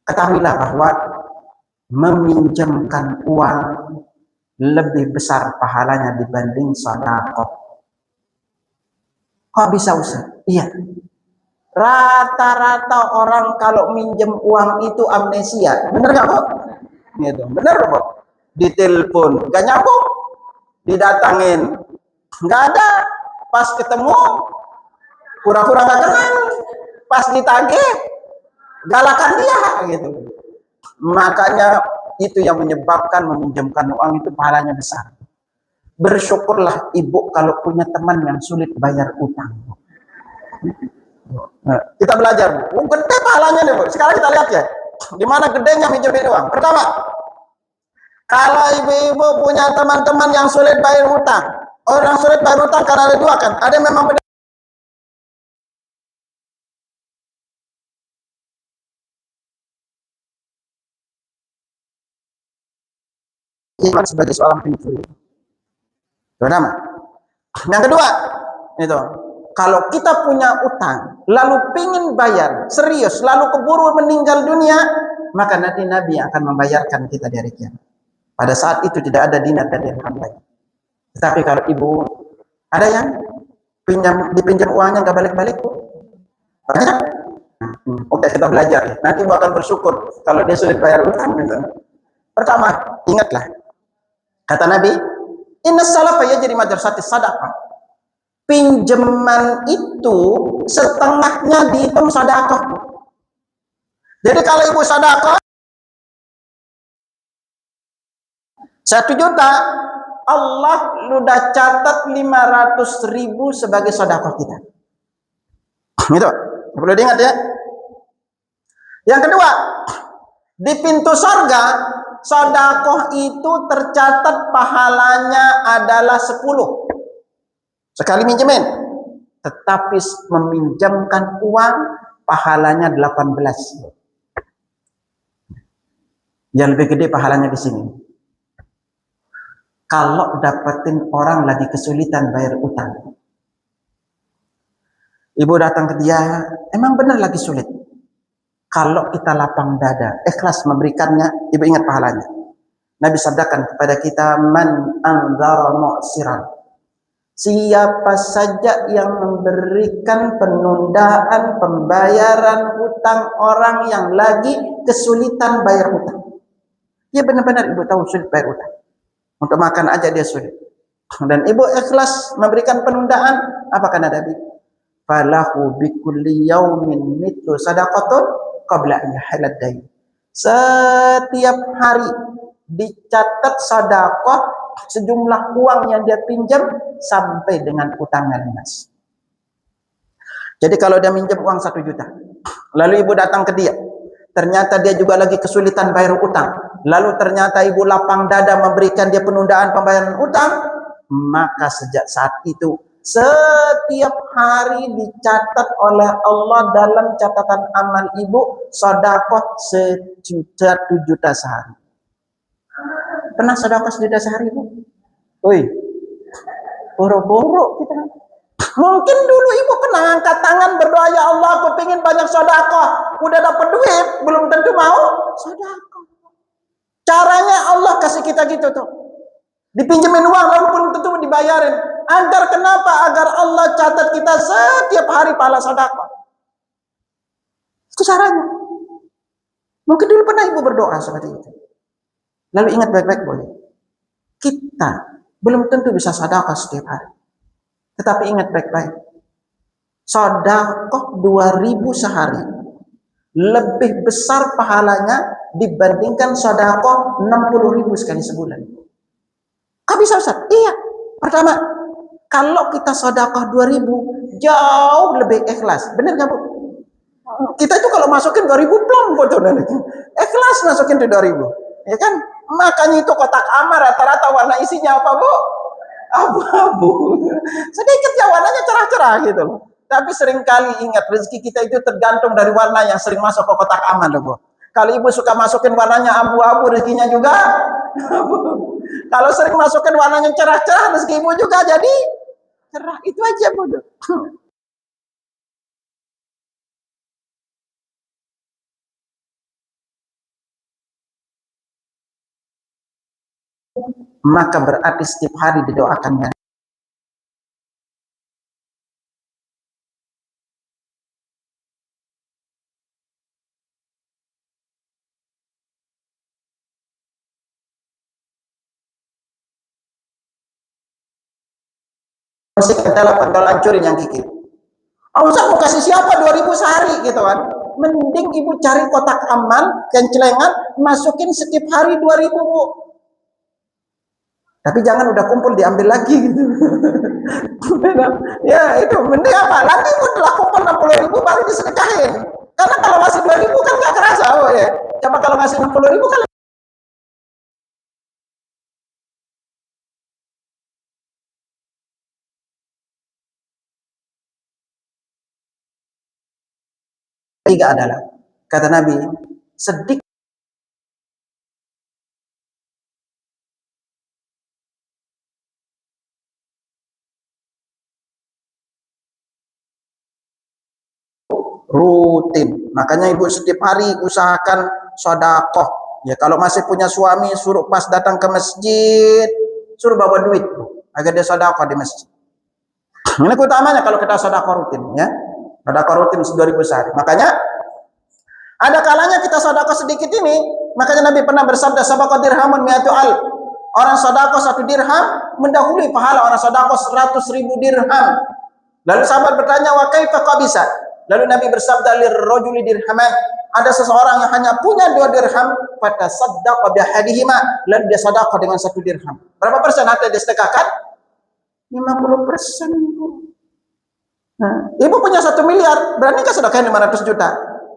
ketahuilah bahwa meminjamkan uang lebih besar pahalanya dibanding sedekah. Kok bisa Ustaz? Iya. Rata-rata orang kalau minjem uang itu amnesia. Bener gak kok? Gitu. Bener kok. Ditelepon, gak nyambung. Didatangin, nggak ada. Pas ketemu, pura-pura nggak kenal. Pas ditagih, galakan dia, gitu. Makanya itu yang menyebabkan meminjamkan uang itu pahalanya besar. Bersyukurlah ibu kalau punya teman yang sulit bayar utang. Nah, kita belajar, Bu. Gede pahalanya nih, Bu. Sekarang kita lihat ya, gimana gedenya minjemin uang. Pertama, kalau ibu-ibu punya teman-teman yang sulit bayar utang, orang sulit bayar utang karena ada dua kan, ada yang memang benar iman sebagai seorang pencuri. Pertama. Yang kedua, itu kalau kita punya utang, lalu pingin bayar, serius, lalu keburu meninggal dunia, maka nanti Nabi akan membayarkan kita dari kiamat. Pada saat itu tidak ada dinar dan dirham lagi. Tetapi kalau ibu ada yang dipinjam uangnya nggak balik-balik, banyak. Oke, kita belajar. Nanti ibu akan bersyukur kalau dia sulit bayar utang. Gitu. Pertama, ingatlah kata Nabi, inna salafa yajri madrasati sadaqah. Pinjaman itu setengahnya dihitung sedekah. Jadi kalau ibu sedekah 1 juta, Allah sudah catat 500.000 sebagai sedekah kita. Gitu. Perlu diingat ya. Yang kedua, di pintu surga sedekah itu tercatat pahalanya adalah 10. Sekali minjemin. Tetapi meminjamkan uang pahalanya 18. Yang lebih gede pahalanya di sini. Kalau dapetin orang lagi kesulitan bayar utang. Ibu datang ke dia, emang benar lagi sulit. Kalau kita lapang dada, ikhlas memberikannya, ibu ingat pahalanya. Nabi sabdakan kepada kita, man anzara mu'siran. Siapa saja yang memberikan penundaan pembayaran utang orang yang lagi kesulitan bayar utang. Ya benar-benar ibu tahu sulit bayar utang. Untuk makan aja dia sulit. Dan ibu ikhlas memberikan penundaan, apa kata Nabi? Falahu bikulli yaumin mitlu sadaqatun qabla an yahalad dain. Setiap hari dicatat sedekah sejumlah uang yang dia pinjam sampai dengan utangnya lunas. Jadi kalau dia minjam uang 1 juta, lalu ibu datang ke dia, ternyata dia juga lagi kesulitan bayar utang, lalu ternyata ibu lapang dada memberikan dia penundaan pembayaran utang, maka sejak saat itu setiap hari dicatat oleh Allah dalam catatan amal ibu sedekah 1 juta sehari. Pernah sedekah 1 juta sehari, Bu? Woi, boro-boro kita. Mungkin dulu ibu pernah angkat tangan berdoa, ya Allah, aku pengen banyak sedekah. Udah dapat duit, belum tentu mau sedekah. Caranya Allah kasih kita gitu tuh. Dipinjemin uang lalu belum tentu dibayarin. Agar kenapa? Agar Allah catat kita setiap hari pahala sedekah. Itu caranya. Mungkin dulu pernah ibu berdoa seperti itu. Lalu ingat baik-baik boleh. Kita belum tentu bisa sedekah setiap hari. Tetapi ingat baik-baik. Sedekah 2.000 sehari lebih besar pahalanya dibandingkan sedekah 60.000 sekali sebulan. Kok bisa, Ustaz? Iya. Pertama, kalau kita sedekah 2.000 jauh lebih ikhlas. Benar nggak, Bu? Kita itu kalau masukin 2.000 plong foto itu. Ikhlas masukin di 2.000. Ya kan? Makanya itu kotak amal rata-rata warna isinya apa, Bu? Abu-abu. Sedikit ya warnanya cerah-cerah gitu loh. Tapi seringkali ingat rezeki kita itu tergantung dari warna yang sering masuk ke kotak amal loh, Bu. Kalau ibu suka masukin warnanya abu-abu, rezekinya juga abu. Kalau sering masukin warnanya cerah-cerah, rezeki ibu juga jadi cerah. Itu aja, Bu. Maka berarti setiap hari didoakannya. Mesti ketela pentol hancurin yang kikir. Oh, Ustaz mau kasih siapa 2.000 sehari gitu kan? Mending ibu cari kotak amal, kencelengan, masukin setiap hari 2.000 bu. Tapi jangan udah kumpul diambil lagi gitu. Ya itu mending apa? Nanti pun telah kumpul 60.000 baru disedekahin. Karena kalau masih 2.000 kan nggak kerasa, oh ya. Coba kalau ngasih 60.000 kan tiga adalah kata Nabi sedikit rutin. Makanya ibu setiap hari usahakan sodakoh. Ya kalau masih punya suami suruh pas datang ke masjid suruh bawa duit agar dia sodakoh di masjid. Ini utamanya kalau kita sodakoh rutin ya. Sodakoh rutin 2.000 sehari. Makanya ada kalanya kita sodakoh sedikit ini. Makanya Nabi pernah bersabda sabaqah dirhamun mi'atu al. Orang sodakoh 1 dirham mendahului pahala orang sodakoh 100.000 dirham. Lalu sahabat bertanya, wa kaifa kok bisa? Lalu Nabi bersabda, lirrajuli dirhaman. Ada seseorang yang hanya punya 2 dirham, fatasaddaqa bihadihima, lalu dia sedekah dengan 1 dirham. Berapa persen harta dia sedekahkan? 50%. Nah, ibu punya 1 miliar, berani nggak sedekahin 500 juta?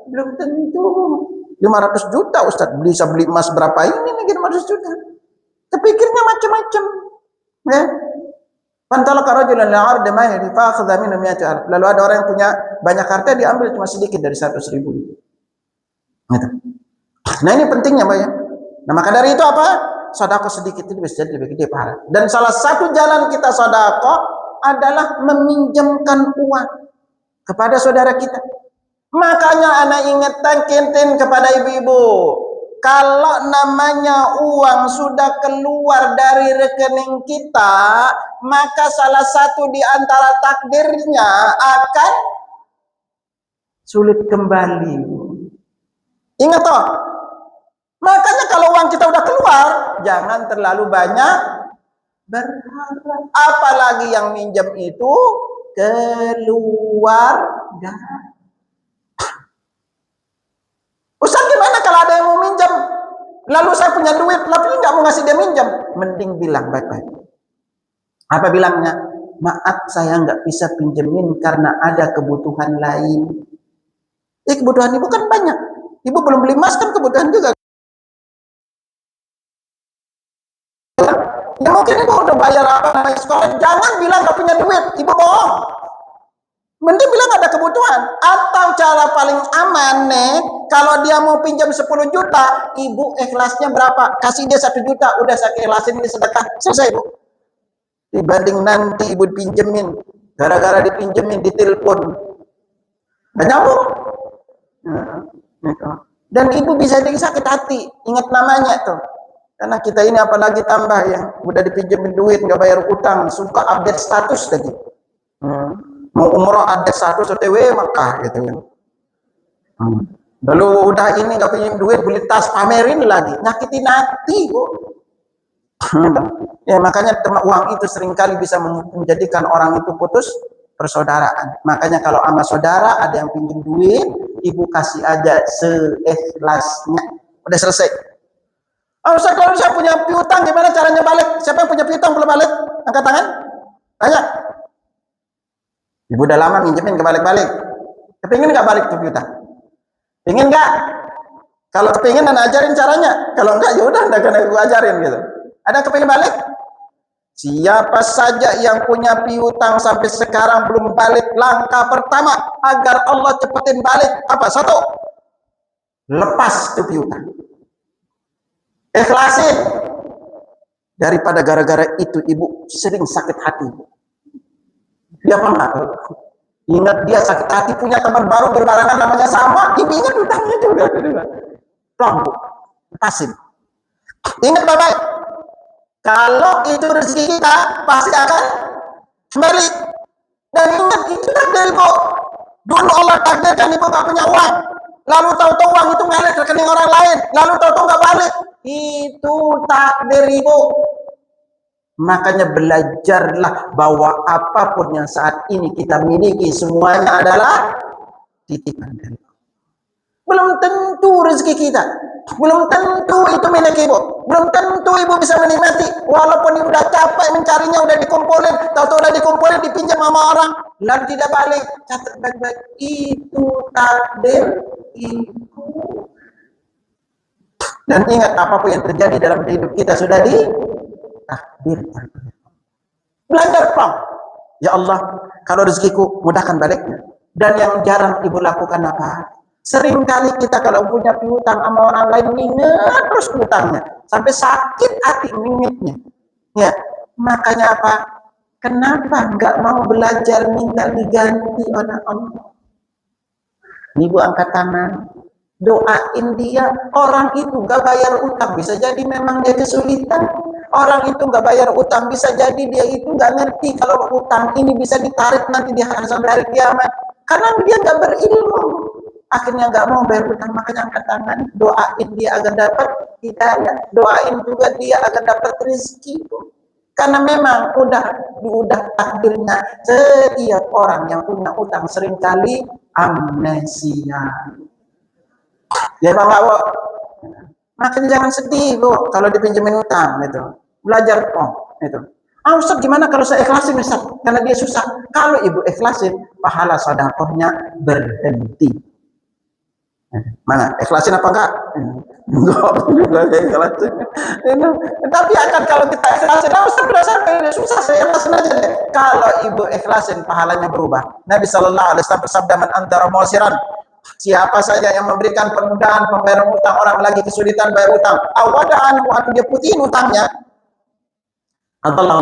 Belum tentu. 500 juta Ustaz, bisa beli emas berapa ini nih 500 juta? Kepikirnya macam-macam. Ya. Lalu ada orang yang punya banyak harta diambil cuma sedikit dari 100.000. Gitu. Nah ini pentingnya Mbak ya. Nah maka dari itu apa? Sedekah sedikit itu bisa jadi lebih gede pahala. Dan salah satu jalan kita sedekah adalah meminjamkan uang kepada saudara kita. Makanya anak ingatkan kintin kepada ibu-ibu. Kalau namanya uang sudah keluar dari rekening kita, maka salah satu di antara takdirnya akan sulit kembali. Ingat toh, makanya kalau uang kita udah keluar, jangan terlalu banyak berharap. Apalagi yang minjam itu keluarga. Ustaz gimana kalau ada yang mau minjam? Lalu saya punya duit, tapi nggak mau ngasih dia minjam. Mending bilang baik-baik. Apa bilangnya? Maaf saya nggak bisa pinjemin karena ada kebutuhan lain. Kebutuhan ibu kan banyak. Ibu belum beli emas kan kebutuhan juga. Ya mungkin ibu udah bayar apa namanya sekolah. Jangan bilang nggak punya duit. Ibu bohong. Mending bilang ada kebutuhan. Atau cara paling aman nih, kalau dia mau pinjam 10 juta, ibu ikhlasnya berapa? Kasih dia 1 juta, udah saya ikhlasin ini sedekah. Selesai bu. Dibanding nanti ibu pinjemin, gara-gara dipinjemin, ditelepon. Gak nyambung. Dan ibu bisa jadi sakit hati. Ingat namanya tuh. Karena kita ini apalagi tambah ya, udah dipinjemin duit, nggak bayar utang, suka update status tadi. Mau umroh ada status OTW Makkah gitu kan. Lalu udah ini nggak punya duit beli tas pamerin lagi, nyakitin hati bu. Ya makanya uang itu seringkali bisa menjadikan orang itu putus persaudaraan. Makanya kalau sama saudara ada yang pinjam duit, ibu kasih aja seikhlasnya. Udah selesai. Oh, Ustaz, kalau saya punya piutang gimana caranya balik? Siapa yang punya piutang belum balik? Angkat tangan. Ayo. Ibu udah lama minjemin kebalik-balik. Kepingin nggak balik tuh piutang? Pingin nggak? Kalau kepingin dan ajarin caranya. Kalau enggak ya udah nggak kena gue ajarin gitu. Ada kepingin balik? Siapa saja yang punya piutang sampai sekarang belum balik, langkah pertama agar Allah cepetin balik apa? 1. Lepas tuh piutang. Ikhlasin. Daripada gara-gara itu ibu sering sakit hati. Dia pernah ingat dia sakit hati punya teman baru berbarengan namanya sama, ibu ingat utangnya juga. Lombok, lepasin. Ingat baik-baik. Kalau itu rezeki kita pasti akan kembali. Dan ingat itu takdir ibu. Dulu Allah takdirkan ibu gak punya uang. Lalu tahu-tahu uang itu ngalir ke rekening orang lain. Lalu tahu-tahu gak balik. Itu takdir ibu. Makanya belajarlah bahwa apapun yang saat ini kita miliki semuanya adalah titipan dari Allah. Belum tentu rezeki kita, belum tentu itu milik ibu, belum tentu ibu bisa menikmati. Walaupun ibu udah capek mencarinya, udah dikumpulin, tahu-tahu udah dikumpulin dipinjam sama orang, lalu tidak balik. Catat baik-baik, itu takdir ibu. Dan ingat, apapun yang terjadi dalam hidup kita sudah ditakdirkan. Belajar pelan. Ya Allah, kalau rezekiku mudahkan baliknya. Dan yang jarang ibu lakukan apa? Seringkali kita kalau punya piutang sama orang lain, ingat terus hutangnya sampai sakit hati ingatnya. Ya, makanya apa? Kenapa nggak mau belajar minta diganti oleh Allah? Ibu angkat tangan, doain dia. Orang itu nggak bayar utang, bisa jadi memang dia kesulitan. Orang itu nggak bayar utang, bisa jadi dia itu nggak ngerti kalau utang ini bisa ditarik nanti di sampai hari kiamat. Karena dia nggak berilmu, akhirnya nggak mau bayar utang. Makanya angkat tangan, doain dia agar dapat hidayah, doain juga dia agar dapat rezeki. Karena memang udah takdirnya setiap orang yang punya utang seringkali amnesia. Ya Bang Bu, makanya jangan sedih Bu kalau dipinjemin utang gitu. Belajar itu. Ustaz gimana kalau saya ikhlasin Ustaz? Karena dia susah. Kalau ibu ikhlasin, pahala sedekahnya berhenti. Mana? Ikhlasin apa enggak? Enggak ikhlasin. Tapi akan kalau kita ikhlasin, Ustaz sudah sampai susah saya ikhlasin aja deh. Kalau ibu ikhlasin, pahalanya berubah. Nabi sallallahu alaihi wasallam bersabda, "Man antara musiran." Siapa saja yang memberikan permudahan pembayaran utang orang lagi kesulitan bayar utang, awadaan waktu dia putihin utangnya, Allah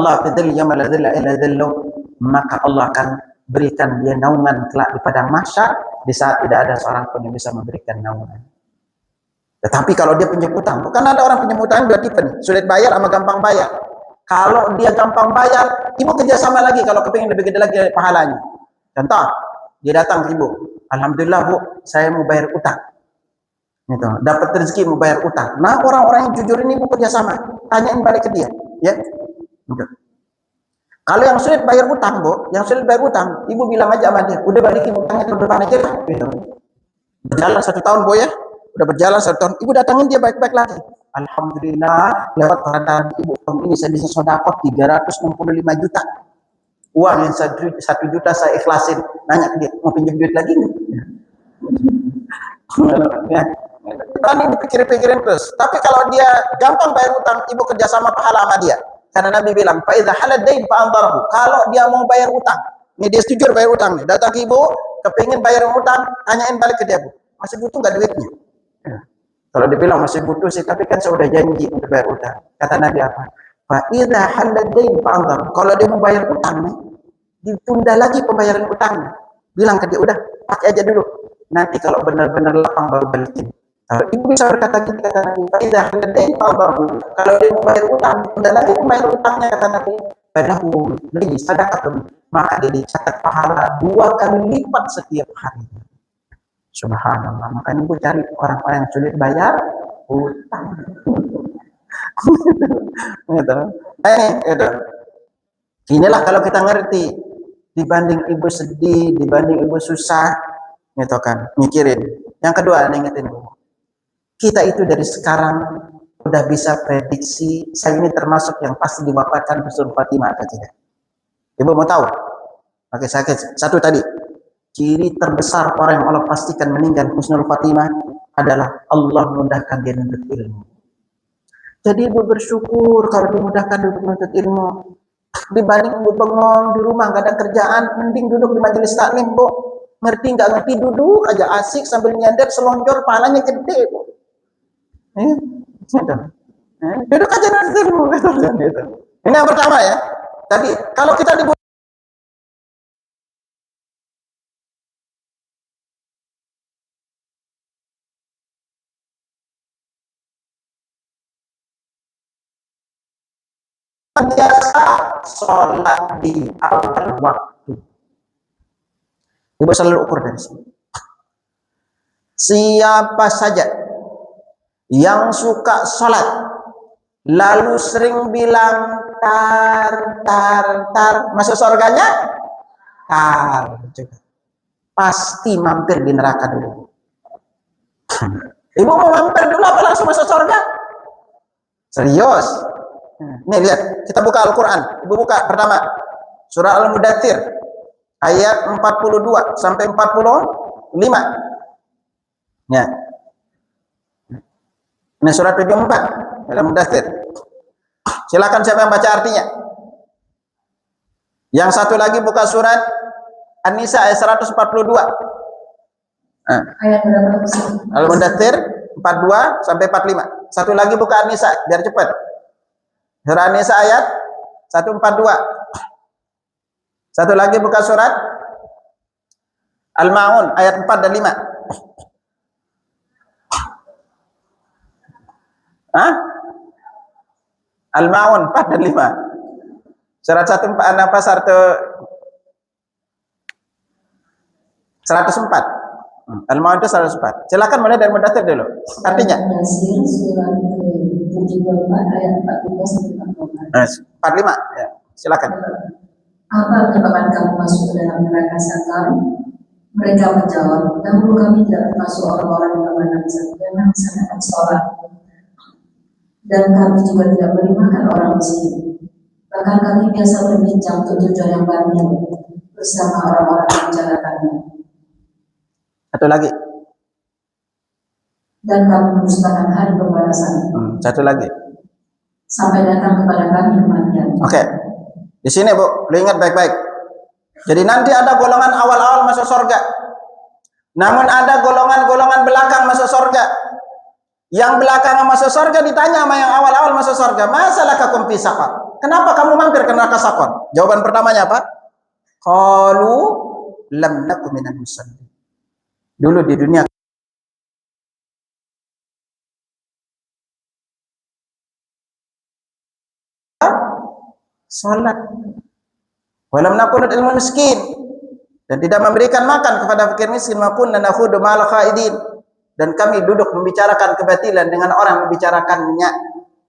maka Allah akan berikan dia naungan kelak di padang mahsyar di saat tidak ada seorang pun yang bisa memberikan naungan. Tetapi kalau dia pinjam utang, bukan ada orang pinjam utang dua tipe nih, sulit bayar sama gampang bayar. Kalau dia gampang bayar, ibu kerjasama lagi kalau kepingin lebih gede lagi pahalanya. Contoh, dia datang ke ibu, alhamdulillah Bu, saya mau bayar utang. Gitu. Dapat rezeki mau bayar utang. Nah, orang-orang yang jujur ini ibu kerjasama, tanyain balik ke dia, ya. Gitu. Kalau yang sulit bayar utang, Bu, yang sulit bayar utang, ibu bilang aja sama dia, udah balikin utangnya tahun depan aja lah. Gitu. Berjalan 1 tahun, Bu ya, udah berjalan 1 tahun, ibu datangin dia baik-baik lagi. Alhamdulillah, lewat perantara ibu tahun ini saya bisa sedekah 365 juta. Uang yang 1 juta saya ikhlasin. Nanya ke dia, mau pinjam duit lagi nggak? Ya. Tadi dipikir-pikirin terus. Tapi kalau dia gampang bayar utang, ibu kerjasama pahala sama dia. Karena Nabi bilang, "Fa'idha halad dain fa'andharhu." Kalau dia mau bayar utang, ini dia setuju bayar utang nih. Datang ke ibu, kepingin bayar utang, tanyain balik ke dia, Bu, masih butuh nggak duitnya? Ya. Kalau dia bilang masih butuh sih, tapi kan saya udah janji untuk bayar utang. Kata Nabi apa? Fa'idha halad dain fa'andharhu. Kalau dia mau bayar utang nih, ditunda lagi pembayaran utangnya. Bilang ke dia, udah pakai aja dulu. Nanti kalau benar-benar lapang baru balikin. Kalau ibu bisa berkata gitu, kata Nabi, "Faidah ladai fa'dhahu." Kalau dia mau bayar utang, ditunda lagi pembayar utangnya, kata Nabi. Padahal lagi sedekah, maka dia dicatat pahala 2 kali lipat setiap hari. Subhanallah. Makanya ibu cari orang-orang yang sulit bayar utang. Gitu. Gitu. Inilah kalau kita ngerti, dibanding ibu sedih, dibanding ibu susah, gitu kan, mikirin. Yang kedua, ingetin ibu, kita itu dari sekarang udah bisa prediksi, saya ini termasuk yang pasti diwafatkan Husnul Fatimah atau tidak. Ibu mau tahu? Oke, saya satu tadi, ciri terbesar orang yang Allah pastikan meninggal Husnul Fatimah adalah Allah mudahkan dia menuntut ilmu. Jadi ibu bersyukur kalau dimudahkan untuk menuntut ilmu. Dibanding ibu bengong di rumah gak ada kerjaan, mending duduk di majelis taklim, Bu. Ngerti nggak ngerti, duduk aja asik sambil nyender selonjor, pahalanya gede, Bu. Duduk aja nanti ilmu, gitu. Ini yang pertama ya. Tadi kalau kita di biasa sholat di awal waktu. Ibu selalu ukur dari sini. Siapa saja yang suka sholat lalu sering bilang tar tar tar, masuk surganya tar juga. Pasti mampir di neraka dulu. Ibu mau mampir dulu apa langsung masuk surga? Serius? Nih lihat, kita buka Al-Quran. Ibu buka pertama surah Al-Mudaththir ayat 42 sampai 45. Ya. Ini surat 74 Al-Mudaththir. Silakan siapa yang baca artinya. Yang satu lagi buka surat An-Nisa ayat 142. Ayat berapa? Al-Mudaththir 42 sampai 45. Satu lagi buka An-Nisa biar cepat. Surah An-Nisa ayat 142. Satu lagi buka surat Al-Ma'un ayat 4 dan 5. Al-Ma'un 4 dan 5. Surat 104 apa 104. Al-Ma'un itu 104. Silakan mulai dari Mudaththir dulu. Artinya surat ke-74 ayat 42 sampai 45. Ya, silakan. Apa menyebabkan kamu masuk ke dalam neraka sakar? Mereka menjawab, dahulu kami tidak termasuk orang-orang yang melaksanakan sholat, dan kami juga tidak beri makan orang miskin. Bahkan kami biasa berbincang untuk tujuan yang batil bersama orang-orang yang menjalankannya. Satu lagi. Dan kami mendustakan hari pembalasan. Satu lagi. Sampai datang kepada kami kematian. Oke. Di sini Bu, lu ingat baik-baik. Jadi nanti ada golongan awal-awal masuk surga. Namun ada golongan-golongan belakang masuk surga. Yang belakangan masuk surga ditanya sama yang awal-awal masuk surga, "Masalah kakum fi saqar?" Kenapa kamu mampir ke neraka sakor? Jawaban pertamanya apa? Qalu lam nakum minal musallin. Dulu di dunia salat. Walam nakun ilmu miskin, dan tidak memberikan makan kepada fakir miskin, maupun nakhudu ma'al khaidin, dan kami duduk membicarakan kebatilan dengan orang membicarakannya.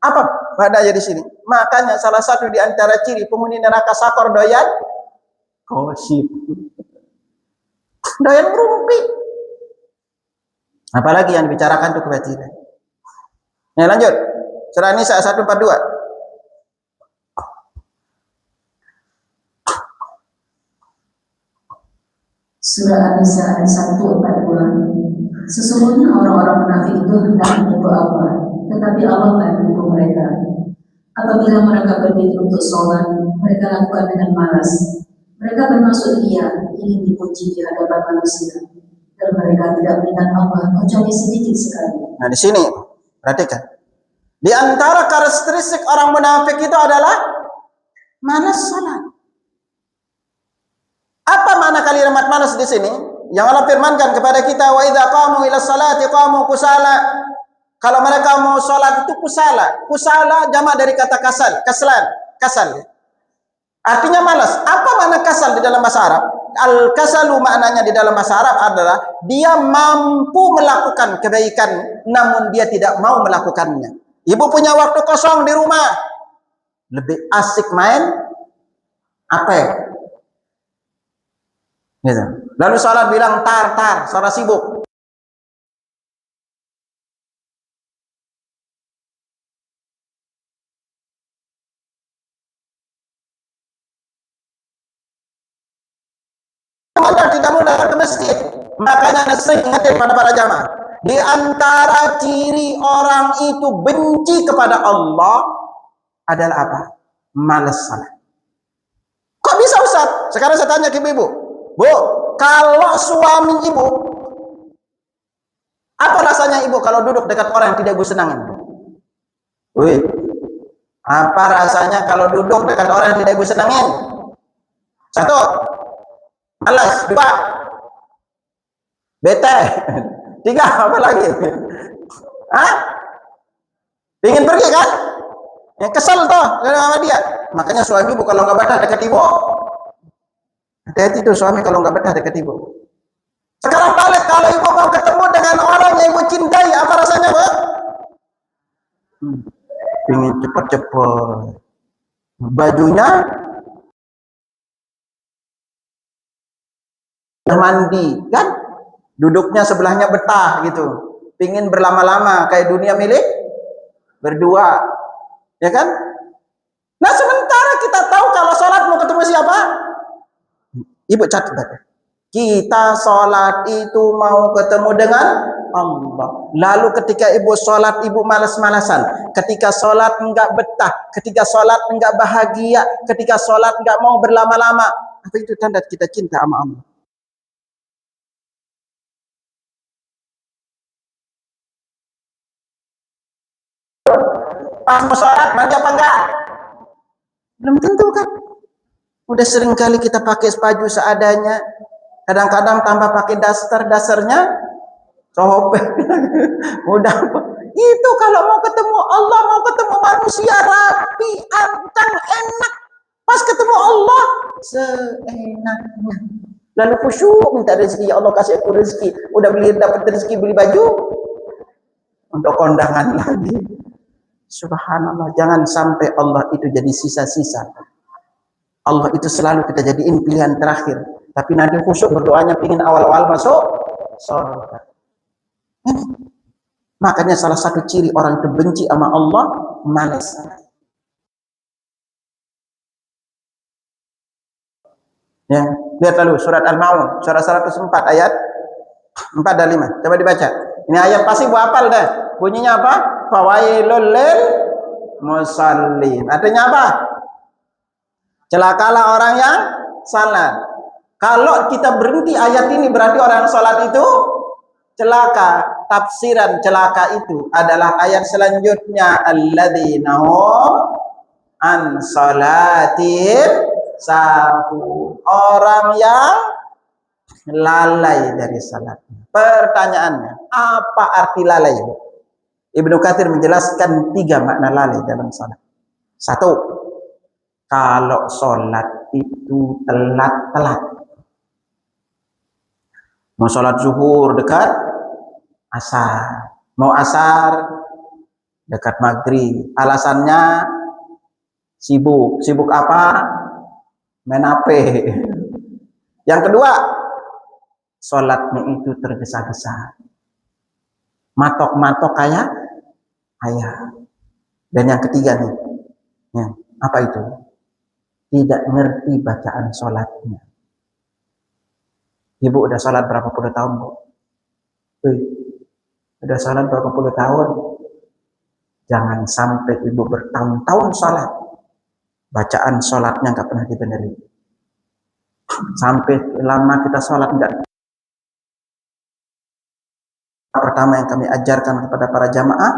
Apa padanya di sini? Makanya salah satu di antara ciri penghuni neraka sakor doyan gosip, doyan rumpi. Apalagi yang dibicarakan itu kebatilan. Ya, lanjut. Surah An-Nisa 142. Surah An-Nisa ayat 142. Sesungguhnya orang-orang munafik itu hendak menipu Allah, tetapi Allah tidak menipu mereka. Apabila mereka berdiri untuk sholat, mereka lakukan dengan malas. Mereka bermaksud ingin dipuji di hadapan manusia, dan mereka tidak mengingat Allah kecuali sedikit sekali. Nah, di sini perhatikan. Di antara karakteristik orang munafik itu adalah malas sholat. Apa makna kalimat malas di sini? Yang Allah firmankan kepada kita, wa idza qamu ila sholati qamu kusala. Kalau mereka mau sholat itu kusala. Kusala jamak dari kata kasal. Artinya malas. Apa makna kasal di dalam bahasa Arab? Al-kasalu maknanya di dalam bahasa Arab adalah dia mampu melakukan kebaikan namun dia tidak mau melakukannya. Ibu punya waktu kosong di rumah, lebih asik main apa ya? Gitu. Lalu sholat bilang tar, sholat sibuk. Tidak mau datang ke masjid. Makanya sering ingatkan kepada para jamaah, di antara ciri orang itu benci kepada Allah adalah apa? Malas salat. Kok bisa Ustaz? Sekarang saya tanya ke ibu, Bu, kalau suami ibu, apa rasanya ibu kalau duduk dekat orang yang tidak ibu senangin? Wih, apa rasanya kalau duduk dekat orang yang tidak ibu senangin? Satu, malas. Dua, bete. Tiga, apa lagi? Hah? Ingin pergi kan? Yang kesel toh sama dia. Makanya suami ibu kalau nggak betah dekat ibu, hati-hati tuh suami kalau nggak betah dekat ibu. Sekarang balik, kalau ibu mau ketemu dengan orang yang ibu cintai, apa rasanya, Bu? Pingin cepat-cepat. Bajunya mandi kan, duduknya sebelahnya betah gitu, pingin berlama-lama kayak dunia milik berdua, ya kan? Nah sementara kita tahu kalau sholat mau ketemu siapa? Ibu catat, kita sholat itu mau ketemu dengan Allah. Lalu ketika ibu sholat, ibu malas-malasan. Ketika sholat enggak betah, ketika sholat enggak bahagia, ketika sholat enggak mau berlama-lama, apa itu tanda kita cinta sama Allah? Pas mau sholat mandi apa enggak? Belum tentu kan. Udah sering kali kita pakai baju seadanya, kadang-kadang tambah pakai dasarnya sobek. Udah itu kalau mau ketemu Allah, mau ketemu manusia rapi, anteng, enak. Pas ketemu Allah seenaknya. Lalu khusyuk minta rezeki, ya Allah kasih aku rezeki. Udah dapat rezeki beli baju untuk kondangan lagi. Subhanallah, jangan sampai Allah itu jadi sisa-sisa. Allah itu selalu kita jadiin pilihan terakhir. Tapi nanti khusyuk berdoanya pingin awal-awal masuk surga. Makanya salah satu ciri orang itu benci sama Allah, malas. Ya, lihat lalu surat Al-Maun, surat 104 ayat 4 dan 5. Coba dibaca. Ini ayat pasti gua hafal deh. Bunyinya apa? Fawailul lil musallin. Artinya apa? Celakalah orang yang salat. Kalau kita berhenti ayat ini berarti orang yang salat itu celaka. Tafsiran celaka itu adalah ayat selanjutnya, alladzina hum an salatihim sahun. Orang yang lalai dari salatnya. Pertanyaannya, apa arti lalai? Ibnu Katsir menjelaskan 3 makna lalai dalam salat. 1, kalau sholat itu telat-telat. Mau sholat zuhur dekat asar, mau asar dekat maghrib. Alasannya sibuk. Sibuk apa? Main HP. Yang kedua, sholatnya itu tergesa-gesa, matok-matok kayak ayah. Dan yang ketiga nih, ya, apa itu? Tidak ngerti bacaan sholatnya. Ibu udah sholat berapa puluh tahun, Bu? Udah sholat berapa puluh tahun? Jangan sampai ibu bertahun-tahun sholat, bacaan sholatnya nggak pernah dibenerin. Sampai lama kita sholat nggak. Pertama yang kami ajarkan kepada para jamaah,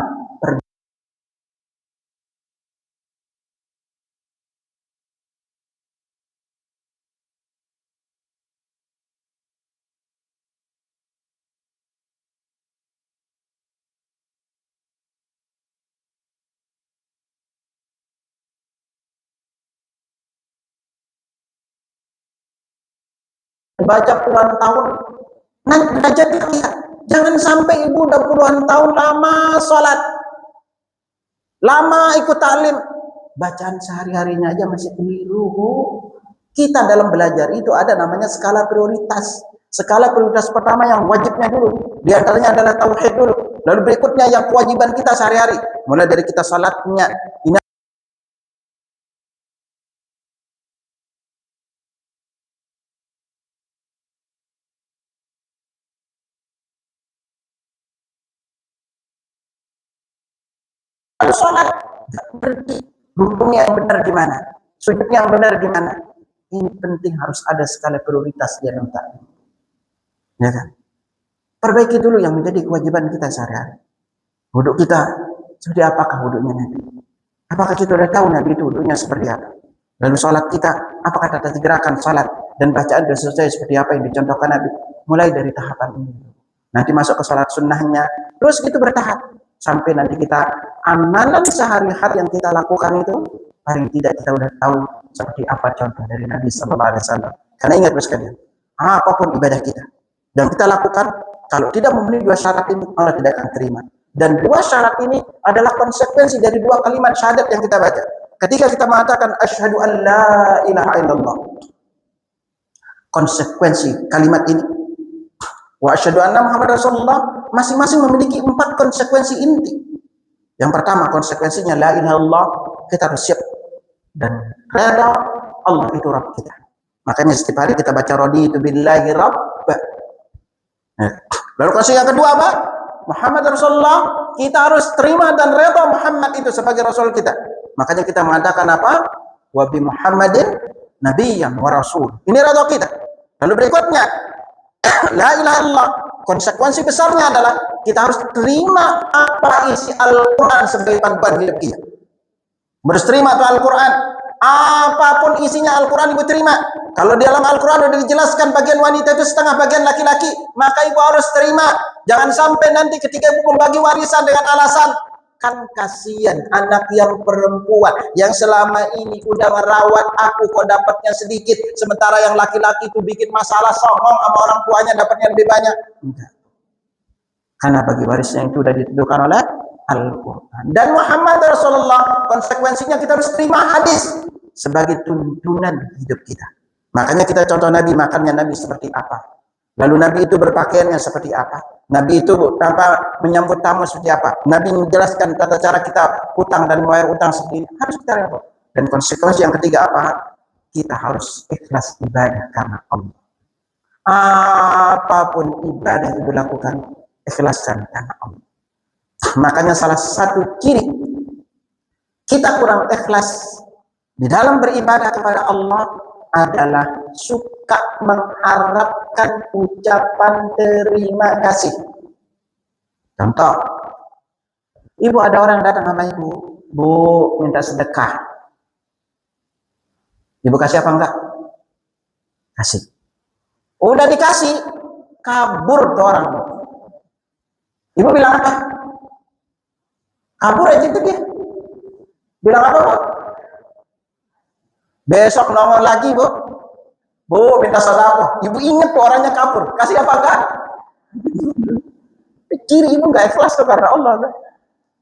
baca puluhan tahun, nah jadi lihat, jangan sampai ibu udah puluhan tahun lama sholat, lama ikut taklim, bacaan sehari-harinya aja masih keliru. Kita dalam belajar itu ada namanya skala prioritas. Skala prioritas pertama yang wajibnya dulu, di antaranya adalah tauhid dulu. Lalu berikutnya yang kewajiban kita sehari-hari, mulai dari kita salatnya. Ini sholat berarti rukuknya yang benar gimana, sujudnya yang benar gimana. Ini penting, harus ada skala prioritas di dalam taklim, ya kan? Perbaiki dulu yang menjadi kewajiban kita sehari-hari. Wudhu kita seperti apakah wudhunya Nabi? Apakah kita sudah tahu Nabi itu wudhunya seperti apa? Lalu sholat kita, apakah tata gerakan sholat dan bacaan sudah selesai seperti apa yang dicontohkan Nabi? Mulai dari tahapan ini, nanti masuk ke sholat sunnahnya, terus gitu bertahap sampai nanti kita amalan sehari-hari yang kita lakukan itu paling tidak kita udah tahu seperti apa contoh dari Nabi Sallallahu Alaihi Wasallam. Karena ingat bos kalian, apapun ibadah kita dan kita lakukan, kalau tidak memenuhi 2 syarat ini, Allah tidak akan terima. Dan dua syarat ini adalah konsekuensi dari dua kalimat syahadat yang kita baca. Ketika kita mengatakan asyhadu an la ilaha illallah, konsekuensi kalimat ini, wa asyhadu anna Muhammad Rasulullah, masing-masing memiliki 4 konsekuensi inti. Yang pertama konsekuensinya la ilaha illallah, kita harus siap dan reda Allah itu Rabb kita. Makanya setiap hari kita baca raditu billahi rabb. Lalu konsekuensi yang kedua apa? Muhammad Rasulullah, kita harus terima dan reda Muhammad itu sebagai Rasul kita. Makanya kita mengatakan apa? Wa bi Muhammadin nabiyyan wa rasul. Ini reda kita. Lalu berikutnya, la ilaha illallah. Konsekuensi besarnya adalah kita harus terima apa isi Al-Quran sebagai panduan hidup kita. Harus terima tuh Al-Quran. Apapun isinya Al-Quran ibu terima. Kalau di dalam Al-Quran sudah dijelaskan bagian wanita itu setengah bagian laki-laki, maka ibu harus terima. Jangan sampai nanti ketika ibu membagi warisan dengan alasan, kan kasihan anak yang perempuan yang selama ini udah merawat aku kok dapatnya sedikit, sementara yang laki-laki itu bikin masalah sombong sama orang tuanya dapatnya lebih banyak. Enggak. Karena bagi warisnya itu sudah ditentukan oleh Al-Quran. Dan Muhammad Rasulullah, konsekuensinya kita harus terima hadis sebagai tuntunan hidup kita. Makanya kita contoh Nabi, makannya Nabi seperti apa, lalu Nabi itu berpakaiannya seperti apa, Nabi itu menyambut tamu seperti apa, Nabi menjelaskan tata cara kita hutang dan membayar utang seperti ini, harus kita lihat. Dan konsekuensi yang ketiga apa? Kita harus ikhlas ibadah karena Allah. Apapun ibadah yang dilakukan, ikhlaskan karena Allah. Makanya salah satu ciri kita kurang ikhlas di dalam beribadah kepada Allah adalah suka mengharapkan ucapan terima kasih. Contoh, ibu ada orang datang sama ibu, bu minta sedekah. Ibu kasih apa enggak? Kasih. Udah dikasih, kabur tuh orang. Ibu bilang apa? Kabur aja itu dia. Bilang apa, Bu? Besok nongol lagi, Bu. Bu, minta sedekah. Ibu ingat tuh orangnya kabur. Kasih apa enggak? Ciri ibu enggak ikhlas tuh karena Allah.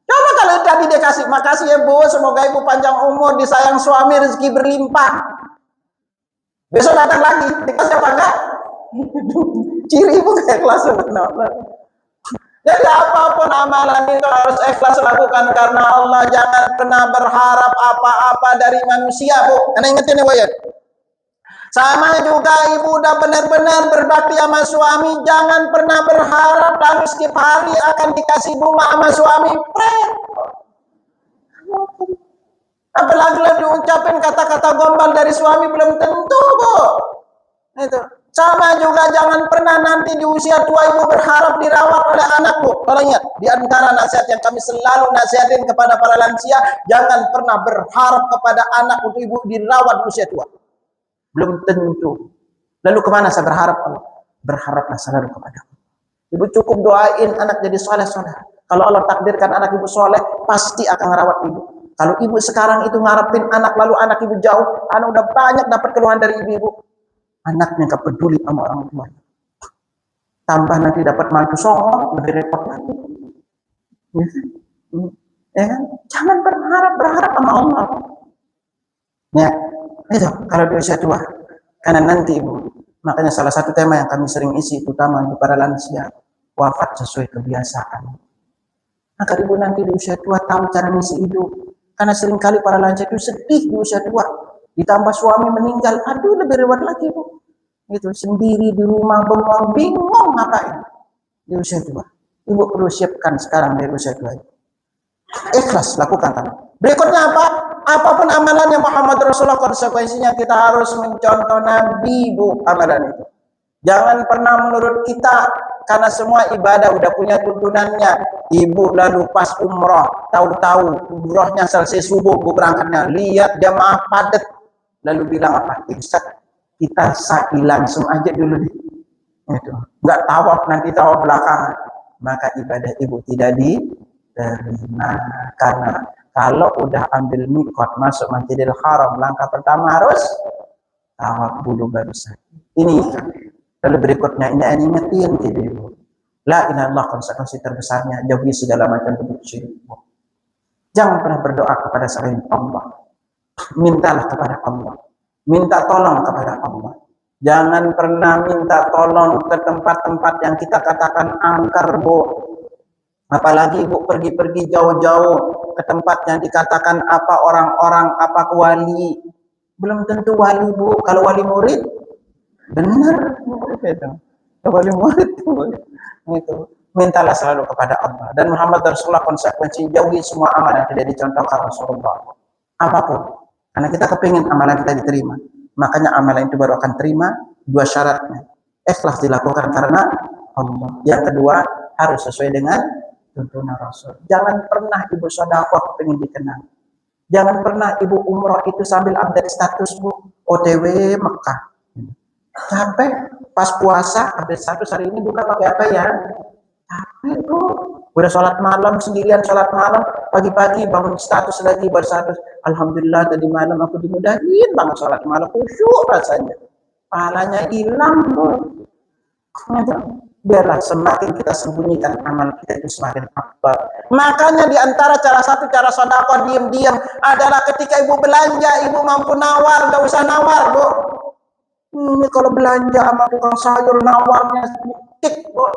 Coba kalau tadi dia kasih, makasih ya Bu, semoga ibu panjang umur, disayang suami, rezeki berlimpah. Besok datang lagi, dikasih apa enggak? Ciri ibu enggak ikhlas karena Allah. Jadi apapun amalan itu harus ikhlas lakukan karena Allah. Jangan pernah berharap apa-apa dari manusia, Bu. Karena ingetin ya, Bu ya. Sama juga ibu udah benar-benar berbakti sama suami, jangan pernah berharap lalu setiap hari akan dikasih bunga sama suami. Apalagi lo diucapin kata-kata gombal dari suami, belum tentu, Bu. Itu. Sama juga jangan pernah nanti di usia tua ibu berharap dirawat oleh anak, Bu. Kalau ingat, di antara nasihat yang kami selalu nasihatin kepada para lansia, jangan pernah berharap kepada anak untuk ibu dirawat di usia tua. Belum tentu. Lalu kemana saya berharap? Berharaplah selalu kepada Allah. Ibu cukup doain anak jadi soleh-soleh. Kalau Allah takdirkan anak ibu soleh, pasti akan merawat ibu. Kalau ibu sekarang itu ngarepin anak, lalu anak ibu jauh, anak udah banyak dapat keluhan dari ibu. Anaknya gak peduli sama orang tua. Tambah nanti dapat mantu songong, lebih repot lagi. Ya kan? Jangan berharap sama Allah. Ya, itu kalau di usia tua. Karena nanti ibu, makanya salah satu tema yang kami sering isi, utama untuk para lansia, wafat sesuai kebiasaan. Maka ibu nanti di usia tua tahu cara ngisi hidup. Karena seringkali para lansia itu sedih di usia tua. Ditambah suami meninggal, aduh lebih rewel lagi, Bu. Itu sendiri di rumah bengong, bingung ngapain di usia tua. Ibu perlu siapkan sekarang dari usia tua. Ikhlas lakukan. Berikutnya apa? Apapun amalannya Muhammad Rasulullah, konsekuensinya kita harus mencontoh Nabi, Bu, amalan itu. Jangan pernah menurut kita, karena semua ibadah udah punya tuntunannya. Ibu lalu pas umroh, tahu-tahu umrohnya selesai subuh, Bu berangkatnya, lihat jamaah padat. Lalu bilang apa? Ustaz, kita sa'i langsung aja dulu deh. Itu. Enggak tawaf, nanti tawaf belakangan. Maka ibadah ibu tidak diterima. Karena kalau udah ambil mikot masuk Masjidil Haram, langkah pertama harus tawaf dulu baru sa'i. Ini. Lalu berikutnya ini ingetin gitu ibu. La ilaha illallah, konsekuensi terbesarnya jauhi segala macam bentuk syirik. Jangan pernah berdoa kepada selain Allah. Mintalah kepada Allah. Minta tolong kepada Allah. Jangan pernah minta tolong ke tempat-tempat yang kita katakan angker, Bu. Apalagi Ibu pergi-pergi jauh-jauh ke tempat yang dikatakan apa orang-orang, apa wali. Belum tentu wali, Bu. Kalau wali murid, benar. Wali murid itu. Mintalah selalu kepada Allah. Dan Muhammad Rasulullah konsekuensi jauhi semua amal yang tidak dicontohkan Rasulullah. Apapun. Karena kita kepingin amalan kita diterima. Makanya amalan itu baru akan terima. Dua syaratnya. Ikhlas dilakukan karena Allah. Yang kedua, harus sesuai dengan tuntunan Rasul. Jangan pernah ibu sedekah kepingin dikenal. Jangan pernah ibu umroh itu sambil update status, Bu. OTW Mekah. Capek. Pas puasa update status hari ini buka pakai apa ya? Capek, Bu. Udah sholat malam sendirian, sholat malam, pagi-pagi bangun status lagi, berstatus. Alhamdulillah tadi malam aku dimudahin banget sholat malam, khusyuk rasanya. Pahalanya hilang, Bu. Biarlah semakin kita sembunyikan amal kita itu semakin akbar. Makanya di antara satu cara sedekah diam-diam adalah ketika ibu belanja, ibu mampu nawar, gak usah nawar, Bu. Ini kalau belanja sama tukang sayur nawarnya sedikit, Bu.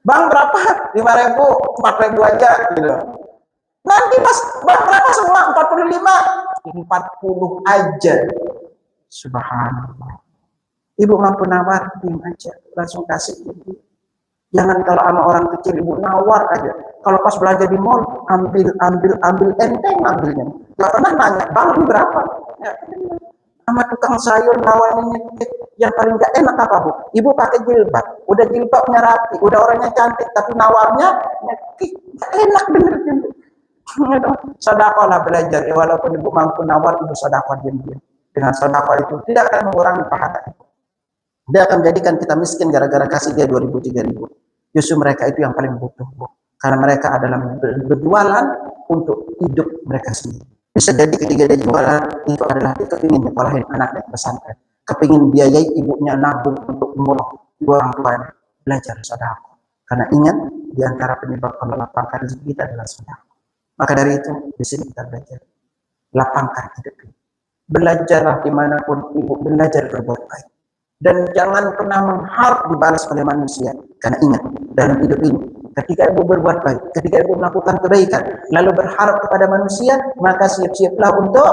Bang berapa? 5.000, 4.000 aja gitu. Nanti pas bang berapa semua? 45. 40 aja. Subhanallah. Ibu mampu nawar, diam aja, langsung kasih ibu. Jangan kalau sama orang kecil ibu nawar aja. Kalau pas belanja di mall, ambil enteng ambilnya. Gak pernah nanya, bang ini berapa? Ya, sama tukang sayur nawarnya yang paling gak enak apa, Bu? Ibu pakai jilbab, udah jilbabnya rapi, udah orangnya cantik, tapi nawarnya nyekik, gak enak bener. Sedekahlah belajar, walaupun ibu mampu nawar, ibu sedekah diam-diam. Dengan sedekah itu tidak akan mengurangi pahala ibu. Dia akan menjadikan kita miskin gara-gara kasih dia 2.000, 3.000. Justru mereka itu yang paling butuh, Bu. Karena mereka adalah berjualan untuk hidup mereka sendiri. Bisa jadi ketika dia jualan, itu adalah dia kepingin nyekolahin anaknya ke pesantren. Kepingin biayai ibunya nabung untuk umroh dua orang tuanya. Belajar sedekah. Karena ingat, di antara penyebab melapangkan rezeki kita adalah sedekah. Maka dari itu, di sini kita belajar. Lapangkan hidup ini. Belajarlah dimanapun ibu, belajar berbuat baik. Dan jangan pernah mengharap dibalas oleh manusia. Karena ingat, dalam hidup ini, ketika ibu berbuat baik, ketika ibu melakukan kebaikan, lalu berharap kepada manusia, maka siap-siaplah untuk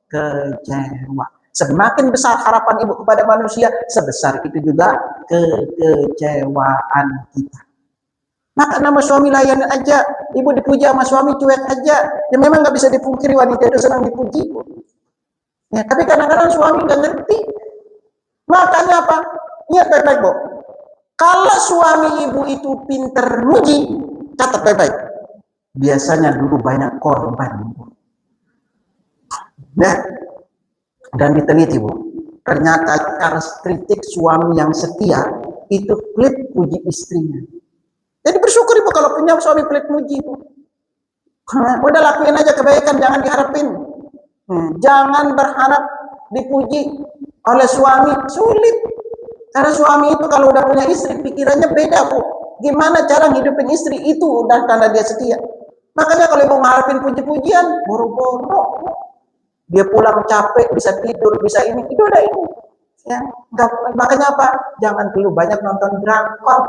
kecewa. Semakin besar harapan ibu kepada manusia, sebesar itu juga kekecewaan kita. Maka nama suami layanan aja, ibu dipuji sama suami cuek aja. Ya memang nggak bisa dipungkiri wanita itu senang dipuji. Ya, tapi kadang-kadang suami nggak ngerti. Makanya apa? Ingat baik-baik, Bu. Kalau suami ibu itu pinter muji, catat baik-baik. Biasanya dulu banyak korban. Nah, dan diteliti, Bu. Ternyata karakteristik suami yang setia itu pelit puji istrinya. Jadi bersyukur ibu kalau punya suami pelit muji, Bu. Udah lakuin aja kebaikan, jangan diharapin. Jangan berharap dipuji oleh suami, sulit. Karena suami itu kalau udah punya istri, pikirannya beda, Bu. Gimana cara ngidupin istri itu udah tanda dia setia. Makanya kalau mau ngarepin puji-pujian, boro-boro. Dia pulang capek, bisa tidur, bisa ini, itu udah ini. Ya, makanya apa? Jangan terlalu banyak nonton drakor.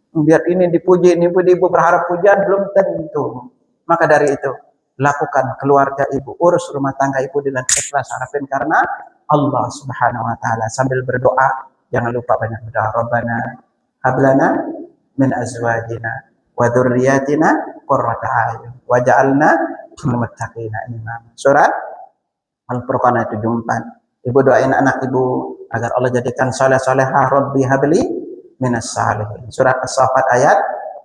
Biar ini dipuji, ini ibu berharap pujian, belum tentu. Maka dari itu, lakukan keluarga ibu, urus rumah tangga ibu dengan ikhlas, harapin karena Allah Subhanahu wa taala. Sambil berdoa, jangan lupa banyak berdoa. Rabbana hablana min azwajina wa dzurriyyatina qurrata a'yun waj'alna lil muttaqina imama. Surat Al-Furqan ayat 74. Ibu doain anak ibu agar Allah jadikan saleh-salehah. Rabbi habli minas salihin. Surat As-Saffat ayat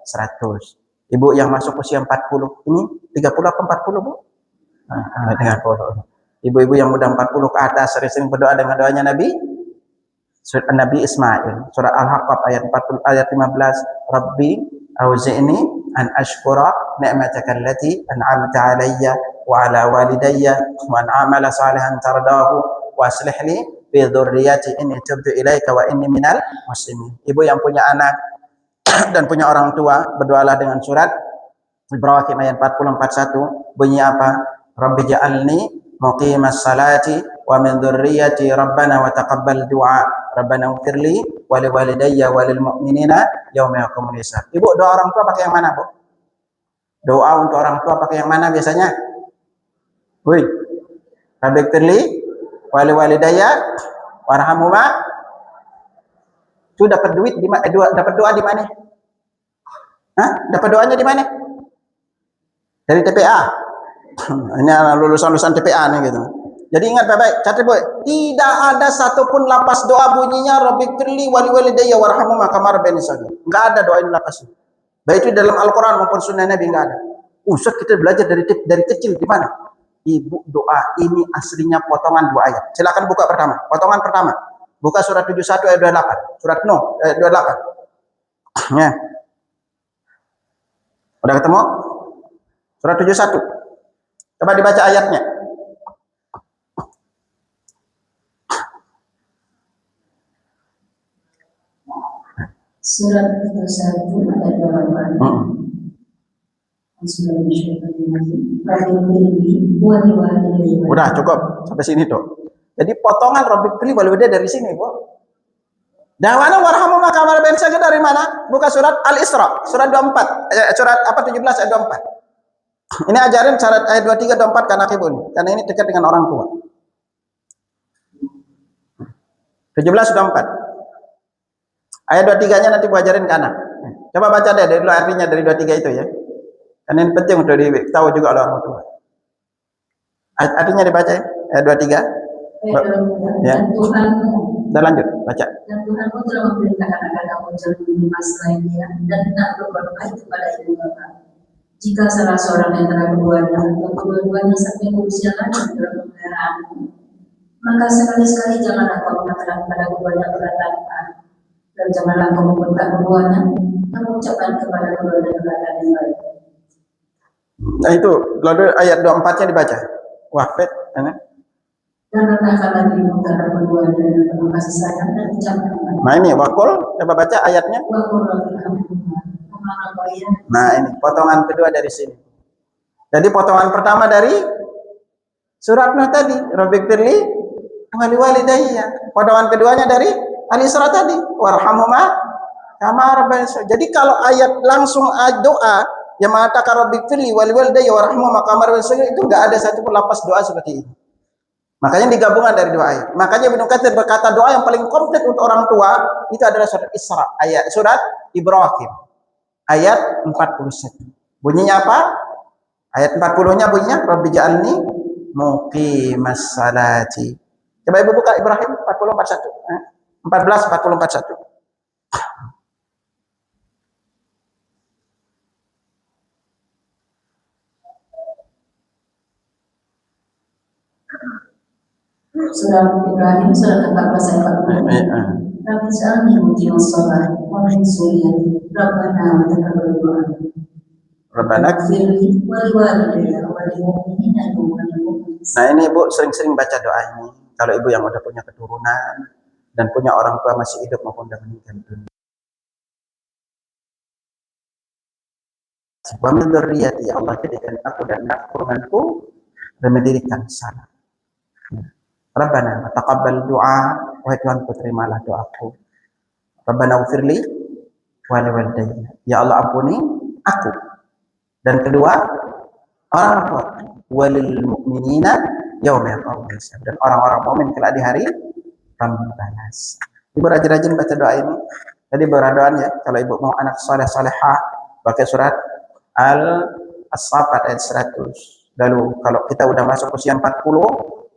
100. Ibu yang masuk usia 40, ini 30 apa 40, Bu? Dengan 40. Ibu-ibu yang udah 40 ke atas sering-sering berdoa dengan doanya Nabi Surat Nabi Ismail, surah Al-Haqqaf ayat 40 ayat 15. Rabbi auzi'ni an ashkura ni'mataka allati an'amta 'alayya wa 'ala walidayya wa an a'mala salihan tardahu wa aslih li fi dzurriyyati inni tubtu ilaika wa inni minal muslimin. Ibu yang punya anak dan punya orang tua, berdoalah dengan surat Ibrahim ayat 40-41. Bunyi apa? Rabbi ja'alni muqimas salati wa min dzurriyyati rabbana wa taqabbal du'a. Rabbana ighfirli wa li walidayya wa lil mu'minina yauma yaqumul hisab. Ibu doa orang tua pakai yang mana, Bu? Doa untuk orang tua pakai yang mana biasanya? Woi. Rabbi ighfirli wa li walidayya warhamhuma. Itu dapat duit di mana? Dapat doa di mana? Hah? Dapat doanya di mana? Dari TPA. Ini lulusan TPA nih gitu. Jadi ingat baik-baik, catat Bu, tidak ada satupun lapas doa bunyinya Rabbighfirli wa liwalidayya warhamhuma kama rabbayani shaghira. Enggak ada doa ini lapasnya. Baik itu dalam Al-Qur'an maupun sunnah Nabi enggak ada. Ustaz, kita belajar dari kecil di mana? Ibu, doa ini aslinya potongan 2 ayat. Silakan buka pertama. Potongan pertama. Buka surat 71 ayat 28. Surat Nuh ayat 28. Ya. Udah ketemu? Surat 71. Coba dibaca ayatnya. Surat 1 ayat 28. Udah cukup sampai sini tuh. Jadi potongan Rabbighfirli wal walidayya dari sini, Bu. Dan mana warhamhuma kama rabbayani shaghira dari mana? Buka surat Al-Isra, surat 24, surat apa 17 ayat 24. Ini ajarin syarat ayat 23 24 karena ibu ini, karena ini dekat dengan orang tua. 17 sudah 4. Ayat 23-nya nanti Bu ajarin ke anak. Coba baca deh dari artinya dari 23 itu ya. Karena ini penting untuk ditahu juga oleh orang tua. Artinya dibaca ya, ayat 23. Ya. Dan lanjut baca. Dan Tuhanmu telah memerintahkan agar kamu jangan menyembah selain Dia dan tidak berbuat baik kepada ibu bapa. Jika salah seorang di antara keduanya atau kedua-duanya sampai berusia lanjut dalam pemeliharaanmu, maka sekali-sekali janganlah kau mengatakan kepada keduanya perkataan dan janganlah kau membentak keduanya dan mengucapkan kepada keduanya perkataan yang baik. Nah itu, lalu ayat 24-nya dibaca. Wafat, Dan rendahkanlah dirimu terhadap keduanya dengan penuh kasih sayang dan ucapkan. Nah ini wakul, coba baca ayatnya. Nah ini potongan kedua dari sini. Jadi potongan pertama dari surat Nuh tadi, Rabbighfirli wa liwalidayya. Potongan keduanya dari Al-Isra tadi, warhamhuma kama rabbayani shaghira. Jadi kalau ayat langsung doa yang mengatakan Rabbighfirli wa liwalidayya warhamhuma kama rabbayani shaghira itu enggak ada satu pun lafaz doa seperti ini. Makanya digabungan dari 2 ayat. Makanya Ibnu Katsir berkata doa yang paling komplit untuk orang tua itu adalah surat Isra, ayat surat Ibrahim ayat 41. Bunyinya apa? Ayat 40-nya bunyinya Rabbi ja'alni muqimas salati. Coba Ibu buka Ibrahim 40 41. 14 40 41. Surah Ibrahim surat 14 ayat 40. Rabbi ja'alni muqimas shalah wa min dzurriyyati Rabbana wa taqabbal du'a. Rabbana ighfirli wa liwalidayya wa lil mu'minina yauma yaqumul hisab. Nah ini Ibu sering-sering baca doa ini. Kalau Ibu yang udah punya keturunan dan punya orang tua masih hidup maupun udah meninggal dunia. Wa min dzurriyyati, ya Allah jadikan aku dan anak turunanku dan mendirikan salat. Rabbana taqabbal du'a, wahai Tuhanku terimalah doaku. Rabbana ighfirli wa liwalidayya, ya Allah ampuni aku dan kedua orang tua, walil mu'minina yauma yaqumul hisab, dan orang-orang mukmin kelak di hari pembalas. Ibu rajin-rajin baca doa ini. Tadi berdoaan ya, kalau ibu mau anak saleh salehah pakai surat As-Saffat ayat 100. Lalu kalau kita udah masuk usia 40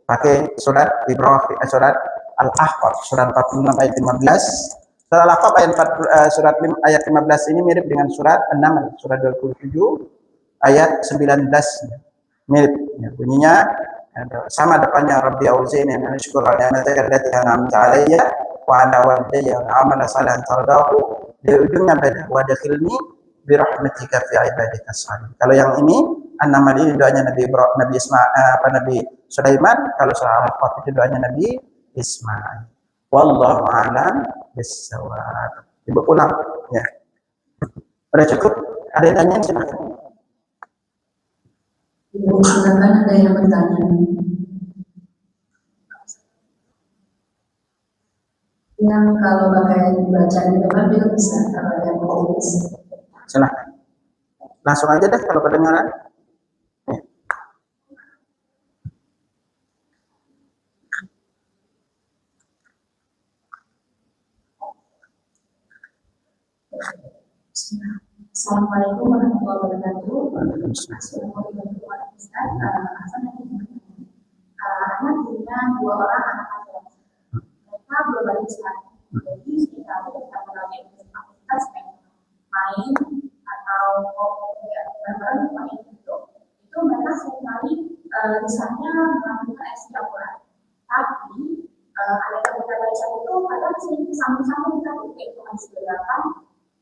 pakai surat Ibrahim, surat Al-Ahqaf surat 46 ayat 15. Surat Al-Ahqaf surat ayat 15 ini mirip dengan surat An-Naml surat 27 ayat 19. Mirip ya, bunyinya sama depannya Rabbi auzi'ni an ashkura ni'mataka allati an'amta 'alayya wa 'ala walidayya wa amala salihan tardahu. Di ujungnya beda, wa dakhilni bi rahmatika fi ibadika shalihin. Kalau yang ini An-Naml ini doanya Nabi Sulaiman, kalau surah Al-Ahqaf itu doanya Nabi Ismail. Wallahu a'lam bissawab. Ibu pulang ya. Udah cukup? Ada yang tanya silakan. Ibu, silakan ada yang bertanya. Yang kalau pakai baca di depan juga bisa, kalau ada yang tulis. Silakan. Langsung aja deh kalau kedengaran. Ya. Assalamualaikum warahmatullahi wabarakatuh. Waalaikumsalam. Assalamualaikum warahmatullahi wabarakatuh. Anak punya 2 orang anak laki-laki. Mereka belum balik sekarang. Jadi kita ketika mengalami aktivitas main atau bareng-bareng main itu mereka seringkali misalnya melakukan aksi akurat. Tapi ada beberapa baca itu kadang sering sambung-sambung kita itu masih berapa.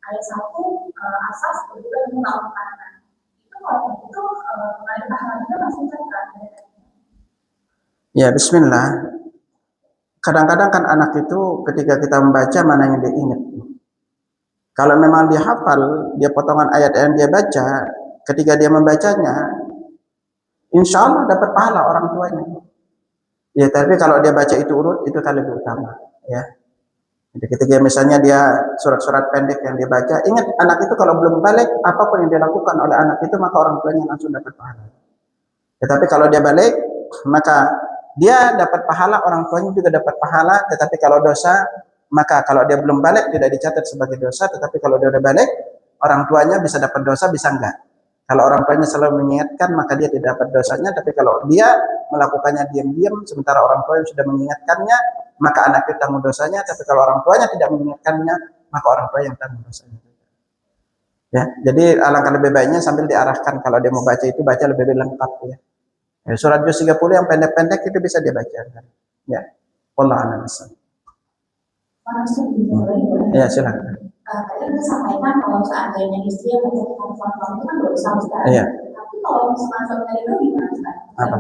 Ada satu asas berbeda dengan melakukan itu kalau itu ada pahalanya masih terkait. Ya, bismillah. Kadang-kadang kan anak itu ketika kita membaca mana yang dia ingat. Kalau memang dia hafal, dia potongan ayat yang dia baca, ketika dia membacanya, insya Allah dapat pahala orang tuanya. Ya, tapi kalau dia baca itu urut, itu kan lebih utama. Ya. Jadi ketika misalnya dia surat-surat pendek yang dia baca, ingat anak itu kalau belum balik, apapun yang dilakukan oleh anak itu, maka orang tuanya langsung dapat pahala. Tetapi kalau dia balik, maka dia dapat pahala, orang tuanya juga dapat pahala. Tetapi kalau dosa, maka kalau dia belum balik tidak dicatat sebagai dosa. Tetapi kalau dia udah balik, orang tuanya bisa dapat dosa, bisa enggak. Kalau orang tuanya selalu mengingatkan, maka dia tidak dapat dosanya. Tapi kalau dia melakukannya diam-diam, sementara orang tuanya sudah mengingatkannya, maka anak itu tanggung dosanya. Tapi kalau orang tuanya tidak mengingatkannya, maka orang tua yang tanggung dosanya. Ya, jadi alangkah lebih baiknya sambil diarahkan kalau dia mau baca itu baca lebih lengkap ya. Ya, surat juz 30 yang pendek-pendek itu bisa dia baca. Ya, wallahu a'lam bishawab. Ya, silakan. Tadi kita sampaikan kalau seandainya istri yang menceritakan suami itu kan dosa besar. Iya. Tapi kalau misalkan suami itu gimana Ustaz? Apa?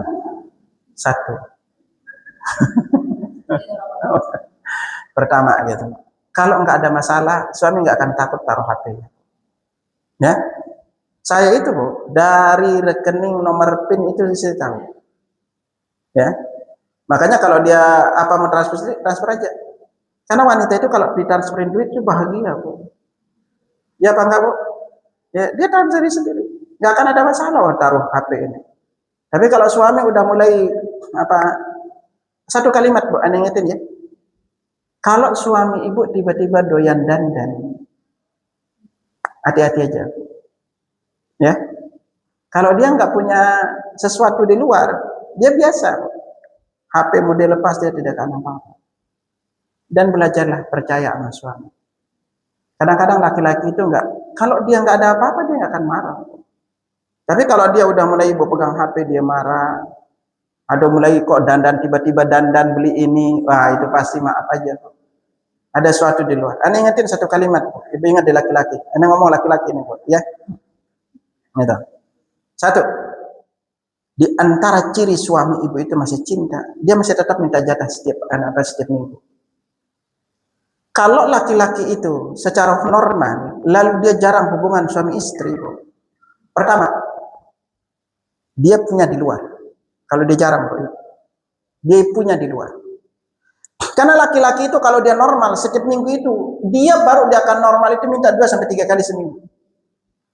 Satu. Pertama gitu. Kalau nggak ada masalah, suami nggak akan takut taruh HP-nya. Ya, saya itu Bu, dari rekening nomor PIN itu saya tahu. Ya, makanya kalau dia apa mau transfer aja. Karena wanita itu kalau ditransferin duit itu bahagia Bu. Ya apa enggak Bu? Ya, dia transferin sendiri. Nggak akan ada masalah taruh HP ini. Tapi kalau suami udah mulai apa, satu kalimat Bu, Anda ingetin ya. Kalau suami ibu tiba-tiba doyan dandan, hati-hati aja. Ya. Kalau dia nggak punya sesuatu di luar, dia biasa. HP mau dilepas dia tidak akan apa-apa. Dan belajarlah percaya sama suami. Kadang-kadang laki-laki itu nggak, kalau dia nggak ada apa-apa dia nggak akan marah. Tapi kalau dia udah mulai ibu pegang HP dia marah, ada mulai kok dandan tiba-tiba dandan beli ini, wah itu pasti maaf aja. Ada sesuatu di luar. Anda ingetin satu kalimat, ibu ingat di laki-laki. Anda ngomong laki-laki ini, ya. Gitu. Satu, di antara ciri suami ibu itu masih cinta, dia masih tetap minta jatah setiap minggu. Kalau laki-laki itu secara normal, lalu dia jarang hubungan suami istri, Bu. Pertama, dia punya di luar. Kalau dia jarang, Bu, dia punya di luar. Karena laki-laki itu kalau dia normal setiap minggu itu, dia akan normal itu minta 2-3 kali seminggu.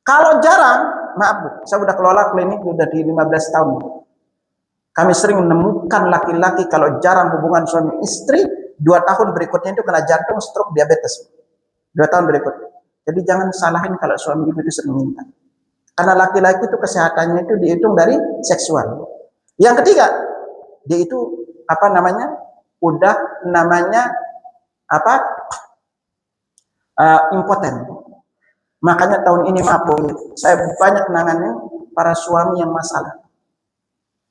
Kalau jarang, maaf Bu, saya udah kelola klinik udah di 15 tahun. Kami sering menemukan laki-laki kalau jarang hubungan suami istri, 2 tahun berikutnya itu kena jantung, stroke, diabetes. 2 tahun berikutnya. Jadi jangan salahin kalau suami ibu itu sering minta. Karena laki-laki itu kesehatannya itu dihitung dari seksual. Yang ketiga, dia itu impoten. Makanya tahun ini maaf saya banyak nanganin para suami yang masalah,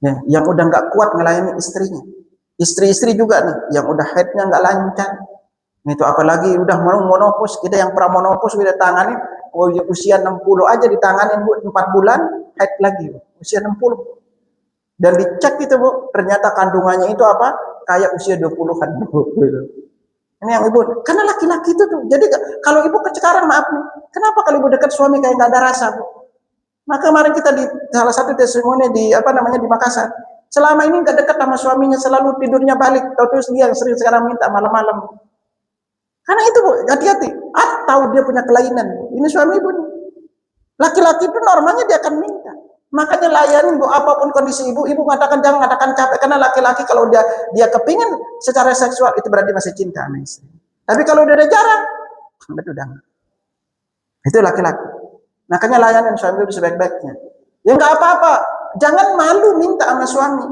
ya, yang udah nggak kuat ngelayani istrinya, istri-istri juga nih yang udah haidnya nggak lancar, itu apalagi udah monopause. Kita yang pramonopause udah tangani, usia 60 aja ditangani Bu, 4 bulan haid lagi, usia 60. Dan dicek itu Bu, ternyata kandungannya itu apa? kayak usia 20-an. Ini yang ibu, karena laki-laki itu tuh. Jadi kalau ibu sekarang maaf nih, kenapa kalau ibu dekat suami kayak nggak ada rasa, Bu? Maka kemarin kita di salah satu testimoni di di Makassar. Selama ini nggak dekat sama suaminya, selalu tidurnya balik. Terus dia yang sering sekarang minta malam-malam. Karena itu, Bu, hati-hati. Atau dia punya kelainan. Ini suami ibu nih. Laki-laki itu normalnya dia akan minta. Makanya layanin, Bu, apapun kondisi ibu. Ibu mengatakan jangan mengatakan capek, karena laki-laki kalau dia kepingin secara seksual itu berarti masih cinta sama istri. Tapi kalau dia udah jarang, itu udah enggak. Itu laki-laki. Makanya layanin suami ibu sebaik-baiknya. Ya nggak apa-apa, jangan malu minta sama suami.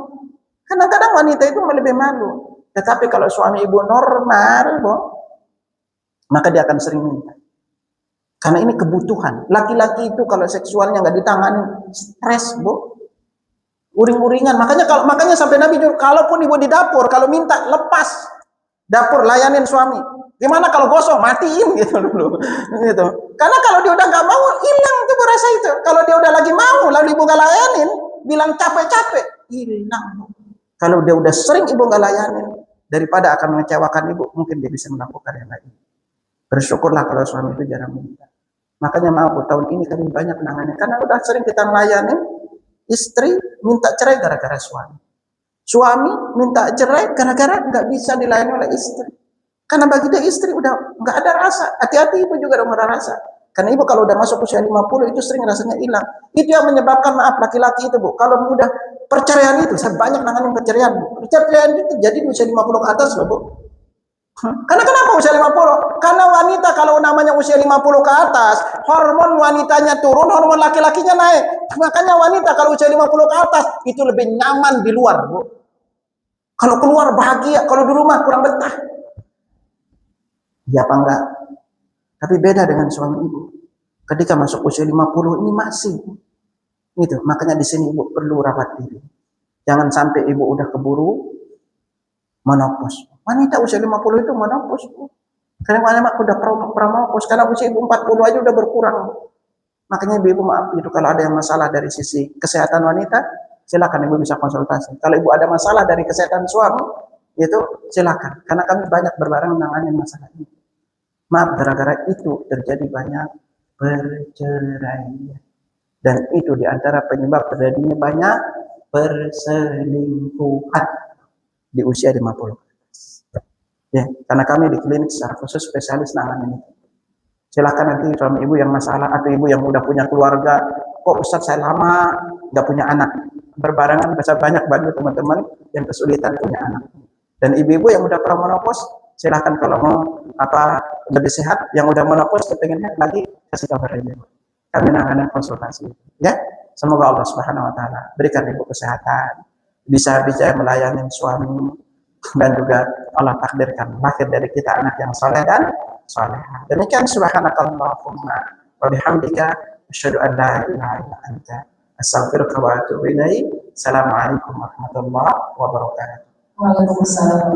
Kadang-kadang wanita itu lebih malu. Tetapi kalau suami ibu normal, Bu, maka dia akan sering minta. Karena ini kebutuhan. Laki-laki itu kalau seksualnya nggak ditangani, stres, Bu. Uring-uringan. Makanya sampai Nabi juga, kalaupun ibu di dapur, kalau minta lepas dapur, layanin suami. Gimana kalau gosong, matiin gitu dulu. Gitu. Karena kalau dia udah nggak mau, hilang tuh rasa itu. Kalau dia udah lagi mau, lalu ibu nggak layanin, bilang capek-capek, hilang. Kalau dia udah sering ibu nggak layanin, daripada akan mengecewakan ibu, mungkin dia bisa melakukan yang lain. Bersyukurlah kalau suami itu jarang minta. Makanya maaf, tahun ini kami banyak menangani. Karena udah sering kita melayani, istri minta cerai gara-gara suami. Suami minta cerai gara-gara nggak bisa dilayani oleh istri. Karena bagi dia istri udah nggak ada rasa. Hati-hati ibu juga udah rasa. Karena ibu kalau udah masuk usia 50 itu sering rasanya hilang. Itu yang menyebabkan maaf laki-laki itu, Bu. Kalau mudah perceraian itu, saya banyak nanganin perceraian, Bu. Perceraian itu jadi di usia 50 ke atas loh, Bu. Karena kenapa usia 50? Karena wanita kalau namanya usia 50 ke atas, hormon wanitanya turun, hormon laki-lakinya naik. Makanya wanita kalau usia 50 ke atas, itu lebih nyaman di luar, Bu. Kalau keluar bahagia, kalau di rumah kurang betah. Ya apa enggak? Tapi beda dengan suami ibu. Ketika masuk usia 50 ini masih. Gitu. Makanya di sini ibu perlu rawat diri. Jangan sampai ibu udah keburu menopause. Wanita usia 50 itu menopause, Bu. Karena wanita udah menopause, karena usia ibu 40 aja udah berkurang. Makanya ibu maaf gitu, kalau ada yang masalah dari sisi kesehatan wanita, silakan ibu bisa konsultasi. Kalau ibu ada masalah dari kesehatan suami, itu silakan. Karena kami banyak berbareng menangani masalah ini. Maaf, gara-gara itu terjadi banyak perceraian. Dan itu diantara penyebab terjadinya banyak perselingkuhan di usia 50. Ya, karena kami di klinik secara khusus spesialis nanganin itu. Silakan nanti suami ibu yang masalah atau ibu yang udah punya keluarga, kok Ustaz saya lama nggak punya anak, berbarengan bisa banyak bantu teman-teman yang kesulitan punya anak. Dan ibu-ibu yang udah menopause, silakan kalau mau lebih sehat, yang udah menopause kepengennya lagi kasih kabar aja. Kami nanganin konsultasi. Ya, semoga Allah Subhanahu Wa Taala berikan ibu kesehatan, bisa melayani suami. Dan juga Allah takdirkan lahir dari kita anak yang saleh dan salehah. Demikian subhanakallahumma wa bihamdika asyhadu an la ilaha illa anta astaghfiruka wa atubu ilaik. Assalamualaikum warahmatullahi wabarakatuh. Waalaikumsalam.